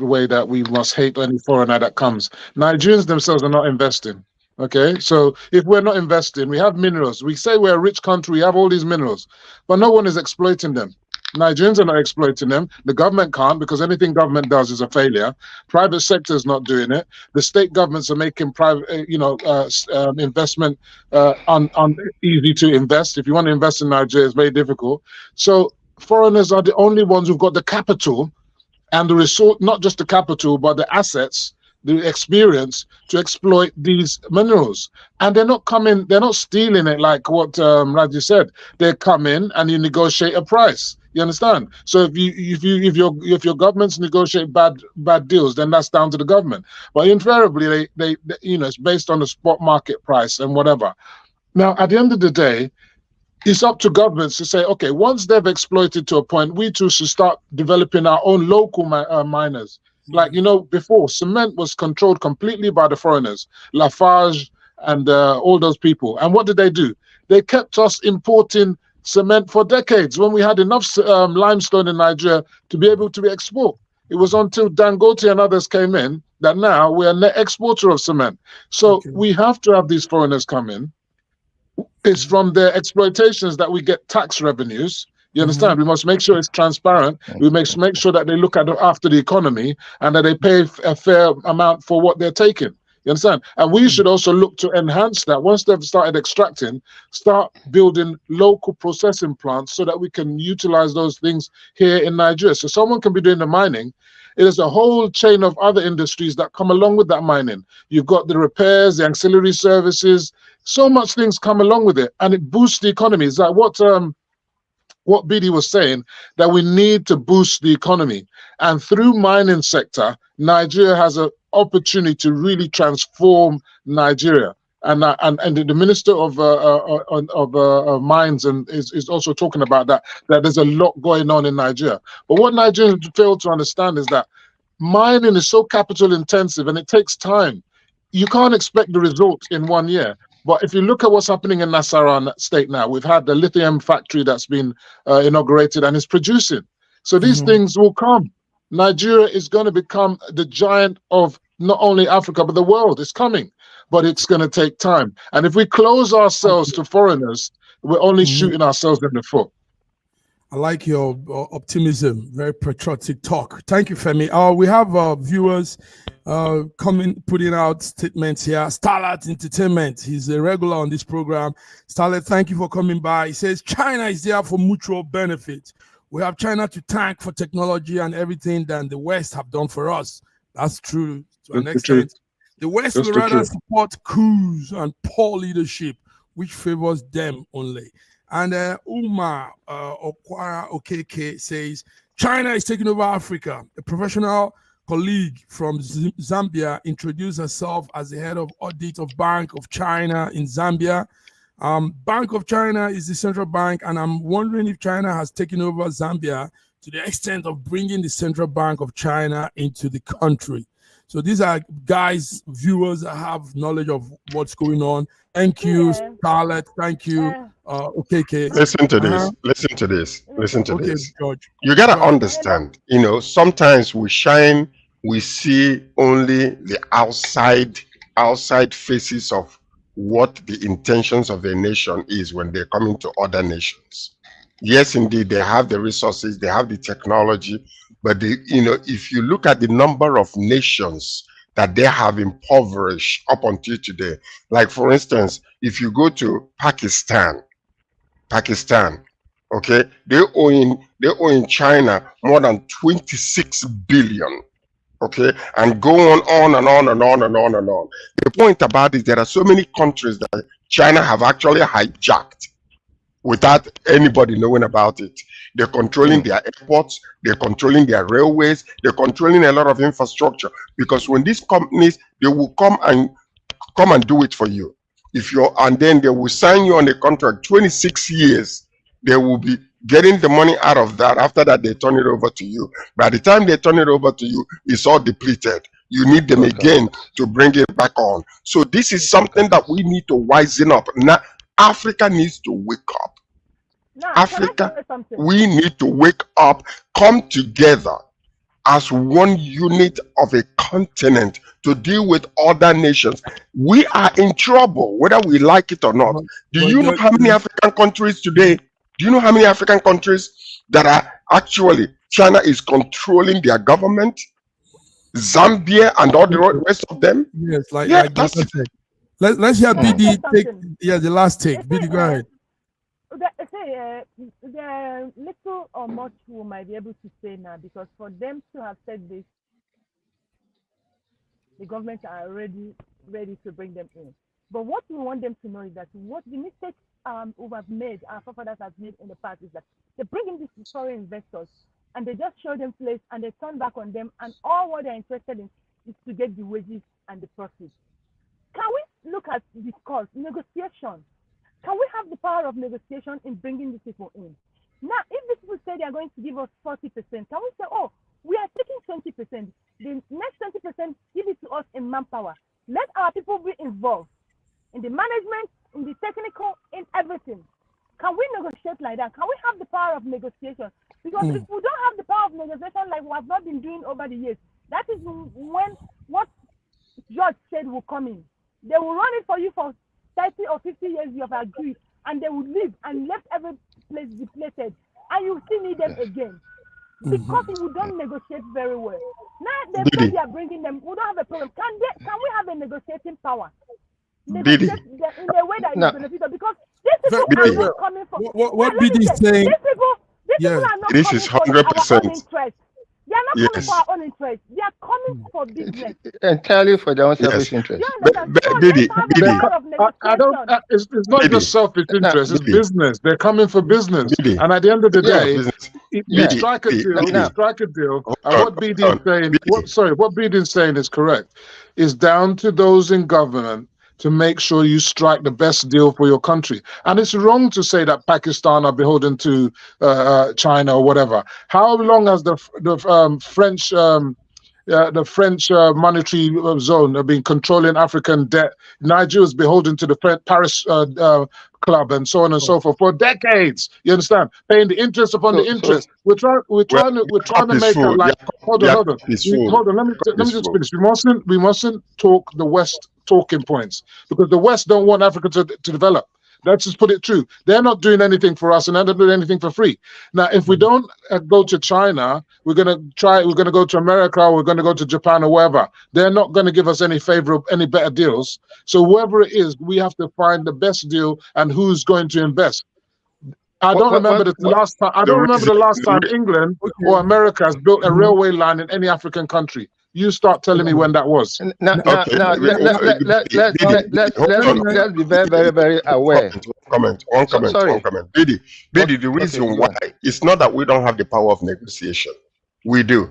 way that we must hate any foreigner that comes. Nigerians themselves are not investing. Okay, so if we're not investing, we have minerals. We say we're a rich country, we have all these minerals, but no one is exploiting them. Nigerians are not exploiting them. The government can't, because anything government does is a failure. Private sector is not doing it. The state governments are making private, investment easy to invest. If you want to invest in Nigeria, it's very difficult. So foreigners are the only ones who've got the capital and the resource, not just the capital, but the assets, the experience to exploit these minerals. And they're not stealing it like what Raji said. They come in and you negotiate a price. You understand? So if your governments negotiate bad deals, then that's down to the government. But invariably, they it's based on the spot market price and whatever. Now, at the end of the day, it's up to governments to say, okay, once they've exploited to a point, we too should start developing our own local miners. Like, before, cement was controlled completely by the foreigners, Lafarge and all those people. And what did they do? They kept us importing cement for decades when we had enough limestone in Nigeria to be able to export. It was until Dangote and others came in that now we're a net exporter of cement. So we have to have these foreigners come in. It's from their exploitations that we get tax revenues. You understand? We must make sure it's transparent. We must make sure that they look after the economy and that they pay a fair amount for what they're taking. You understand? And we should also look to enhance that. Once they've started extracting, start building local processing plants so that we can utilize those things here in Nigeria. So someone can be doing the mining. It is a whole chain of other industries that come along with that mining. You've got the repairs, the ancillary services, so much things come along with it, and it boosts the economy. It's like what Bidi was saying, that we need to boost the economy. And through mining sector, Nigeria has an opportunity to really transform Nigeria. And the Minister of Mines is also talking about that there's a lot going on in Nigeria. But what Nigerians fail to understand is that mining is so capital intensive and it takes time. You can't expect the results in 1 year. But if you look at what's happening in Nasarawa state now, we've had the lithium factory that's been inaugurated and is producing. So these things will come. Nigeria is going to become the giant of not only Africa, but the world. It's coming, but it's going to take time. And if we close ourselves to foreigners, we're only shooting ourselves in the foot. I like your optimism, very patriotic talk. Thank you, Femi. We have viewers putting out statements here. Starlight Entertainment, he's a regular on this program. Starlight, thank you for coming by. He says, China is there for mutual benefit. We have China to thank for technology and everything that the West have done for us. That's true to an That's the truth. extent. The West That's will the rather truth. support coups and poor leadership, which favors them only. And Uma Okwara Okeke says, China is taking over Africa. A professional colleague from Zambia introduced herself as the head of audit of Bank of China in Zambia. Bank of China is the central bank, and I'm wondering if China has taken over Zambia to the extent of bringing the Central Bank of China into the country. So these are guys, viewers that have knowledge of what's going on. Thank you, Yeah. Scarlett. Thank you, okay. Listen to this. Listen to this. Listen to Okay, this. George. You gotta Go ahead. understand. You know, sometimes we see only the outside faces of what the intentions of a nation is when they're coming to other nations. Yes, indeed, they have the resources, they have the technology, but if you look at the number of nations that they have impoverished up until today, like for instance, if you go to Pakistan, okay, they owe in China more than 26 billion. Okay, and go on and on and on and on and on. The point about it, there are so many countries that China have actually hijacked without anybody knowing about it. They're controlling their airports, they're controlling their railways, they're controlling a lot of infrastructure, because when these companies, they will come and do it for you. And then they will sign you on a contract 26 years. They will be getting the money out of that. After that, they turn it over to you. By the time they turn it over to you, it's all depleted. You need them again to bring it back on. So this is something that we need to wisen up. Now, Africa needs to wake up. Now, Africa, we need to wake up, come together as one unit of a continent to deal with other nations. We are in trouble, whether we like it or not. Do you know how many African countries today? Do you know how many African countries that are actually China is controlling their government? Zambia and all the rest of them? Yes, That's it. Let's hear BD take the last take. BD, go ahead. The little or much we might be able to say now, because for them to have said this, the government are already ready to bring them in. But what we want them to know is that what the mistakes we have made, our forefathers have made in the past, is that they bring in these foreign investors and they just show them place and they turn back on them, and all what they're interested in is to get the wages and the profits. Can we look at discourse, negotiation? Can we have the power of negotiation in bringing these people in? Now, if these people say they are going to give us 40%, can we say, oh, we are taking 20%. The next 20%, give it to us in manpower. Let our people be involved in the management, in the technical, in everything. Can we negotiate like that? Can we have the power of negotiation? Because if we don't have the power of negotiation like we have not been doing over the years, that is when what George said will come in. They will run it for you for 30 or 50 years, you have agreed, and they will leave and left every place depleted, and you still need them again. Because we don't negotiate very well. Now they are bringing them, we don't have a problem. Can we have a negotiating power? Negotiate in a way that is beneficial, because these people are not coming for what BD is saying. These people are not this coming is for 100%. our own interest. They are not coming for our own interest. They are coming for business. Entirely for their own selfish interest. I don't. It's not just selfish interest. It's business. They're coming for business. And at the end of the day, we strike a deal. We strike a deal. And what BD is saying, what BD is saying is correct. It's down to those in government to make sure you strike the best deal for your country. And it's wrong to say that Pakistan are beholden to China or whatever. How long has the French monetary zone have been controlling African debt? Nigeria is beholden to the Paris Club and so on and so forth for decades. You understand? Paying the interest upon the interest. We're trying to make it like. Hold on. Let me just finish. We mustn't talk the West talking points, because the West don't want Africa to develop. Let's just put it true. They're not doing anything for us, and they're not doing anything for free. Now, if we don't go to China, we're going to go to America, or we're going to go to Japan or wherever. They're not going to give us any better deals. So whoever it is, we have to find the best deal and who's going to invest. I don't remember the last time England or America has built a railway line in any African country. You start telling me when that was. Now, Okay. let's be very, very, very aware. One Sorry. comment. Bidi, the reason Okay, go why on. it's not that we don't have the power of negotiation. We do.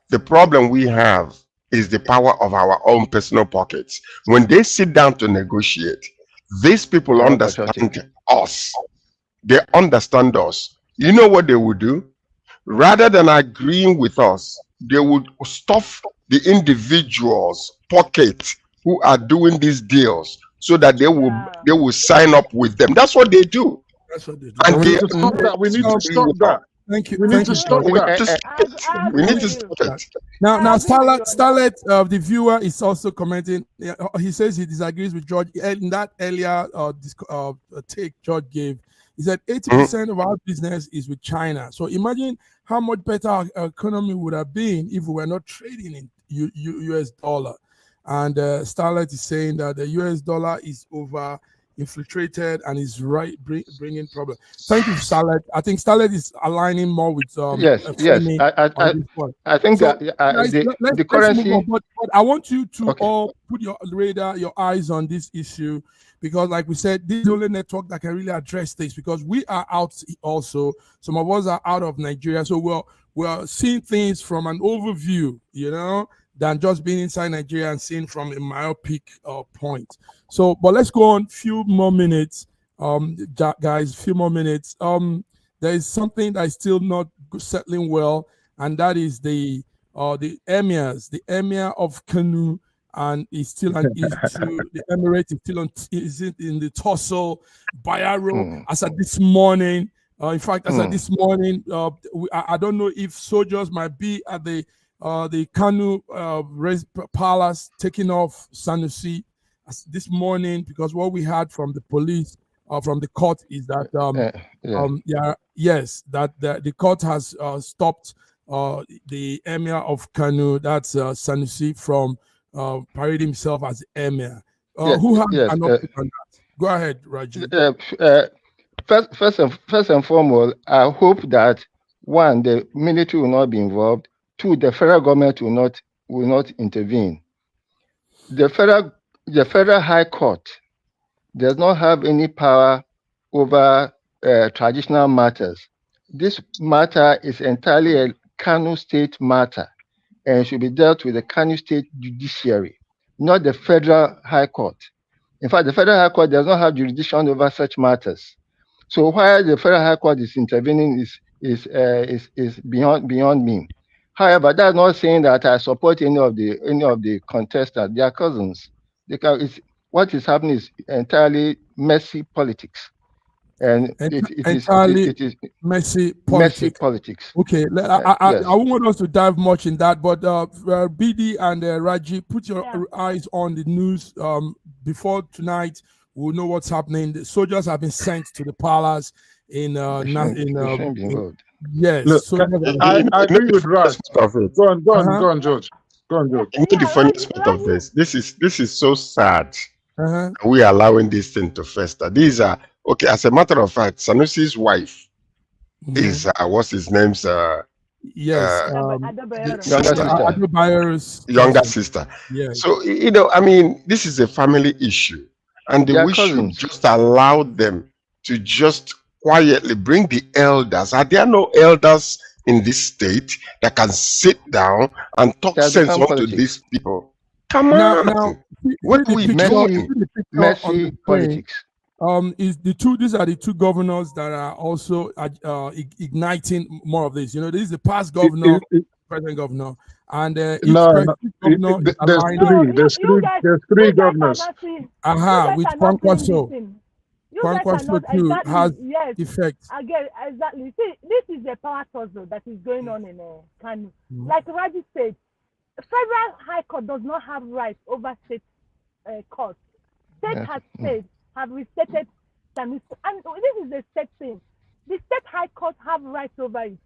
The problem we have is the power of our own personal pockets. When they sit down to negotiate, these people They're all understand patriotic. us. They understand us. You know what they would do? Rather than agreeing with us, they would stuff the individuals' pockets who are doing these deals so that they will sign up with them. That's what they do. That's what they do. And We they need to stop that. We need to stop that. Thank you. We need Thank to you, stop George. we that. need to stop it. We need to stop it. Now, I agree with you on Starlet, the viewer is also commenting. He says he disagrees with George in that earlier take George gave. He said 80% of our business is with China. So imagine how much better our economy would have been if we were not trading in US dollar. And Starlet is saying that the US dollar is over infiltrated and is bringing problems. Thank you, Starlet. I think Starlet is aligning more with Yes. Femi on this one. I think So, that guys, the let's move currency. on. But I want you to Okay. all put your radar, your eyes on this issue, because, like we said, this is the only network that can really address this. Because we are out also. Some of us are out of Nigeria, so we're seeing things from an overview, than just being inside Nigeria and seeing from a myopic point. So, but let's go on. Few more minutes, guys. Few more minutes. There is something that is still not settling well, and that is the emirs. The emir of Kanu, and is still an issue. The emirate is still in the tussle. Bayero, as at this morning. In fact, as at this morning, I don't know if soldiers might be at the Kanu palace taking off Sanusi this morning, because what we heard from the police, from the court, is that the court has stopped the emir of Kanu, that's Sanusi, from parading himself as emir. Who has an update on that? Go ahead, Raji. First and foremost, I hope that, one, the military will not be involved. Two, the federal government will not intervene. The federal high court does not have any power over traditional matters. This matter is entirely a Kano state matter and should be dealt with the Kano state judiciary, not the federal high court. In fact, the federal high court does not have jurisdiction over such matters. So why the federal high court is intervening is beyond me. However, that's not saying that I support any of the contestants. They are cousins. What is happening is entirely messy politics, and it is messy politics. Okay, I won't want us to dive much in that, but BD and Raji, put your eyes on the news. Before tonight, we'll know what's happening. The soldiers have been sent to the palace yes. Look, I agree with Raj. Go on, George. Go on, George. The funniest part of this is so sad. We are allowing this thing to fester. These are okay. As a matter of fact, Sanusi's wife is what's his name's younger sister. Yes. So I mean, this is a family issue, and we should just allow them to just quietly bring the elders. Are there no elders in this state that can sit down and talk sense to these people? Come on. Now, what we messy politics. These are the two governors that are also igniting more of this. This is the past governor, present governor, and governor there's three governors. With Kwankwaso. Kwankwaso too has effect. Again, exactly. See, this is a power tussle that is going on in Kanu. Like Raji said, federal high court does not have rights over state courts. State has said, have restated Sanusi, and this is a state thing. The state high court have rights over it.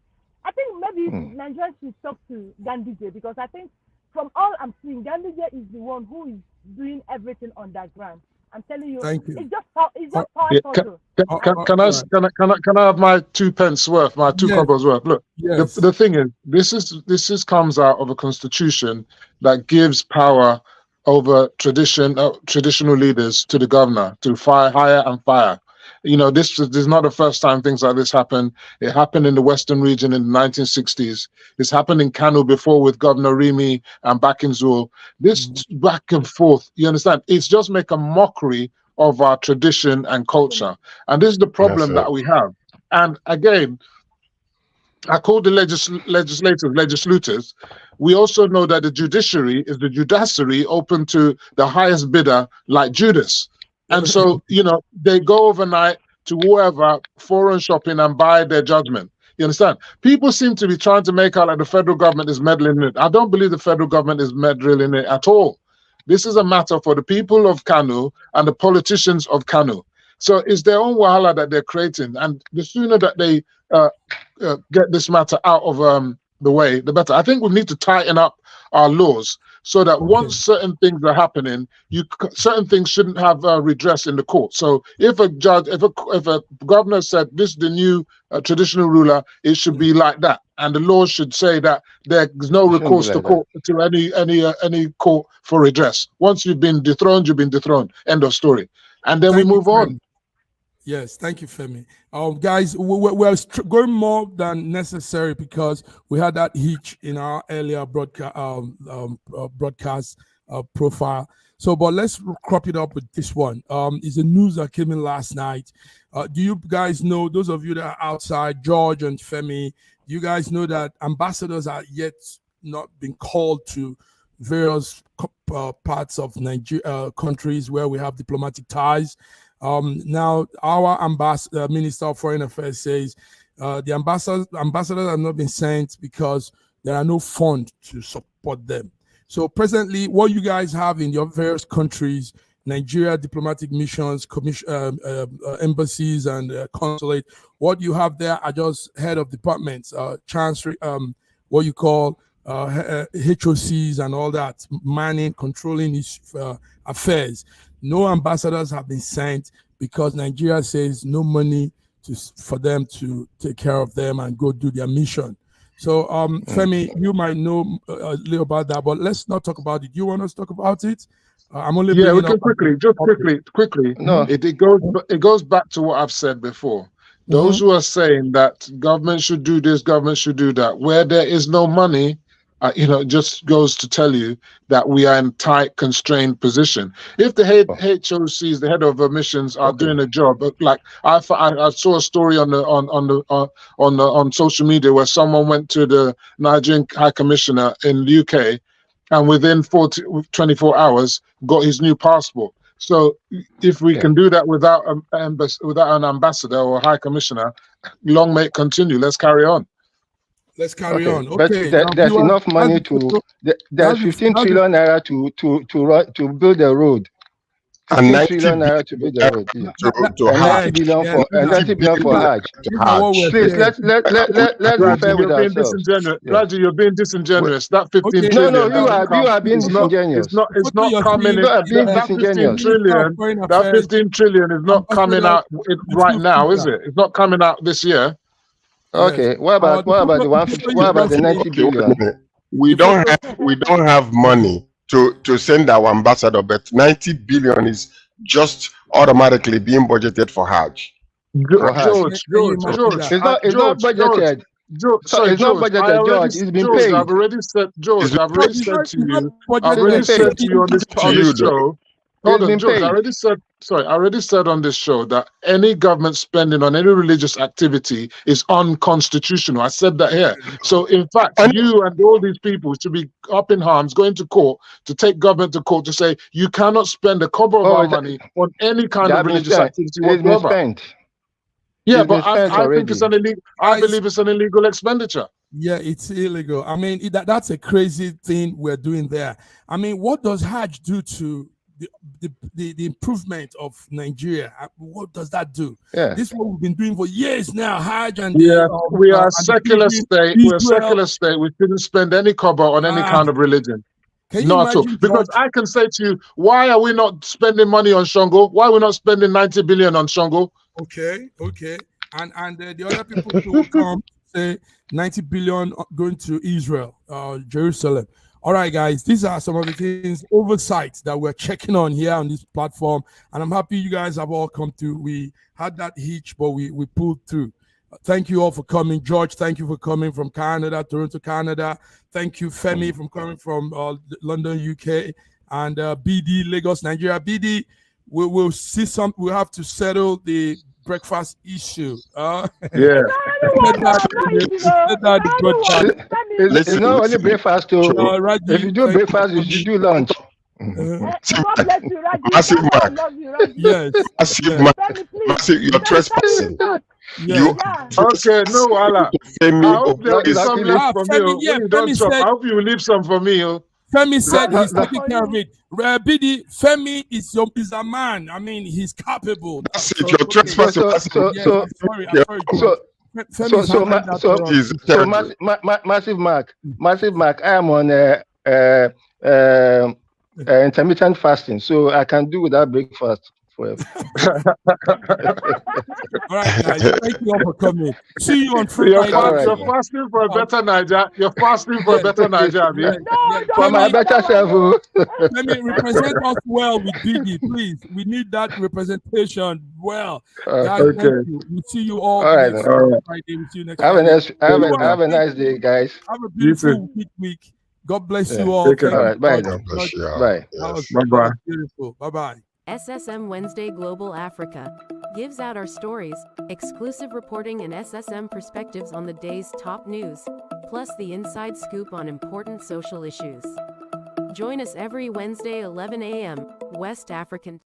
I think maybe Nigerians should talk to Ganduje, because I think from all I'm seeing, Ganduje is the one who is doing everything underground. I'm telling you, Thank you. it's just power Yeah, struggle. can I have my 2 pence worth, my 2 Yes. kobbos worth? Look, Yes. the thing is, this is comes out of a constitution that gives power over traditional leaders to the governor to hire and fire. This is not the first time things like this happen. It happened in the Western region in the 1960s. It's happened in Kano before with Governor Rimi and Bakinzul. This back and forth, you understand? It's just make a mockery of our tradition and culture. And this is the problem that we have. And again, I call the legislators. We also know that the judiciary is the judicature open to the highest bidder, like Judas. And so, they go overnight to whoever, foreign shopping, and buy their judgment. You understand? People seem to be trying to make out like the federal government is meddling in it. I don't believe the federal government is meddling in it at all. This is a matter for the people of Kano and the politicians of Kano. So it's their own wahala that they're creating. And the sooner that they get this matter out of the way, the better. I think we need to tighten up our laws so that once certain things are happening, certain things shouldn't have redress in the court. So if a judge, if a governor said this is the new traditional ruler, it should be like that, and the law should say that there's no recourse to court to any court for redress. Once you've been dethroned, you've been dethroned. End of story. And then we move on. Yes, thank you, Femi. Guys, we're going more than necessary because we had that hitch in our earlier broadcast profile. So, but let's crop it up with this one. It's a news that came in last night. Do you guys know, those of you that are outside, George and Femi, do you guys know that ambassadors are yet not been called to various parts of Nigeria, countries where we have diplomatic ties? Now, our Minister of Foreign Affairs says the ambassadors have not been sent because there are no funds to support them. So presently, what you guys have in your various countries, Nigeria diplomatic missions, embassies, and consulate, what you have there are just head of departments, chancery, what you call HOCs and all that, manning, controlling these affairs. No ambassadors have been sent because Nigeria says no money for them to take care of them and go do their mission. So, Femi, you might know a little about that, but let's not talk about it. Do you want us to talk about it? I'm only we can quickly. No, it goes back to what I've said before. Those who are saying that government should do this, government should do that, where there is no money, it just goes to tell you that we are in tight, constrained position. If the HOCs, the head of missions, are doing a job, like I saw a story on social media where someone went to the Nigerian High Commissioner in the UK, and within 24 hours got his new passport. So if we can do that without an ambassador or high commissioner, long may it continue. Let's carry on. Let's carry on. But there's enough money to. There's 15 trillion naira to build a road. 15 trillion naira to build a road. And 90 billion for Hajj. Please let's be fair with ourselves. Raji, you're being disingenuous. That 15 trillion. No, you are being disingenuous. It's not coming in. That 15 trillion is not coming out right now, is it? It's not coming out this year. Okay, what about the 150? What about the 90 billion? We don't have money to send our ambassador, but 90 billion is just automatically being budgeted for Hajj. George, it's not budgeted. It's not budgeted, George. It's been paid. I've already said to you on this show. Hold on, George. I already said on this show that any government spending on any religious activity is unconstitutional. I said that here. So, in fact, you and all these people should be up in arms, going to court to take government to court to say you cannot spend a kobo of our money on any kind of religious activity whatsoever. Yeah, but I think it's an illegal. I believe it's an illegal expenditure. Yeah, it's illegal. I mean, that's a crazy thing we're doing there. I mean, what does Hajj do to the improvement of Nigeria? What does that do? Yeah. This is what we've been doing for years now. Hajj and we are a secular state. We're a secular state. We shouldn't spend any kobo on any kind of religion. Can you Not at all. imagine, Because George? I can say to you, why are we not spending money on Shango? Why are we not spending 90 billion on Shango? Okay. And the other people too will come say 90 billion going to Israel, Jerusalem. All right, guys, these are some of the things, oversights that we're checking on here on this platform. And I'm happy you guys have all come through. We had that hitch, but we pulled through. Thank you all for coming. George, thank you for coming from Canada, Toronto, Canada. Thank you, Femi, from coming from London, UK. And BD, Lagos, Nigeria. BD, we'll see some. We'll have to settle the breakfast issue. Yeah. It's not only breakfast. If you do breakfast, you should do lunch. God bless you, Raji. Massive I man. love you, Raji. Yes. Massive man. Massive, you're trespassing. You Okay, no, Allah. I hope there will be some left for me. Femi, When you don't chop, I hope you leave some for me. Femi said he's taking care of it. Bidi, Femi is a man. I mean, he's capable. That's it. You're trespassing. Massive Mark. I am on intermittent fasting, so I can do without breakfast forever. All right, guys. Thank you all for coming. See you on Friday. You're fasting for a better Niger. You're fasting for a better Niger, for my better self. Let me represent us well with BD, please. We need that representation well. Guys, Okay. thank you. We'll see you all next Friday. We'll see you next Friday. Have a nice day, guys. Have a beautiful week. God bless you all. All right, bye. God bless you. Bye. Bye-bye. Beautiful. Bye-bye. SSM Wednesday Global Africa gives out our stories, exclusive reporting, and SSM perspectives on the day's top news, plus the inside scoop on important social issues. Join us every Wednesday, 11 a.m. West African.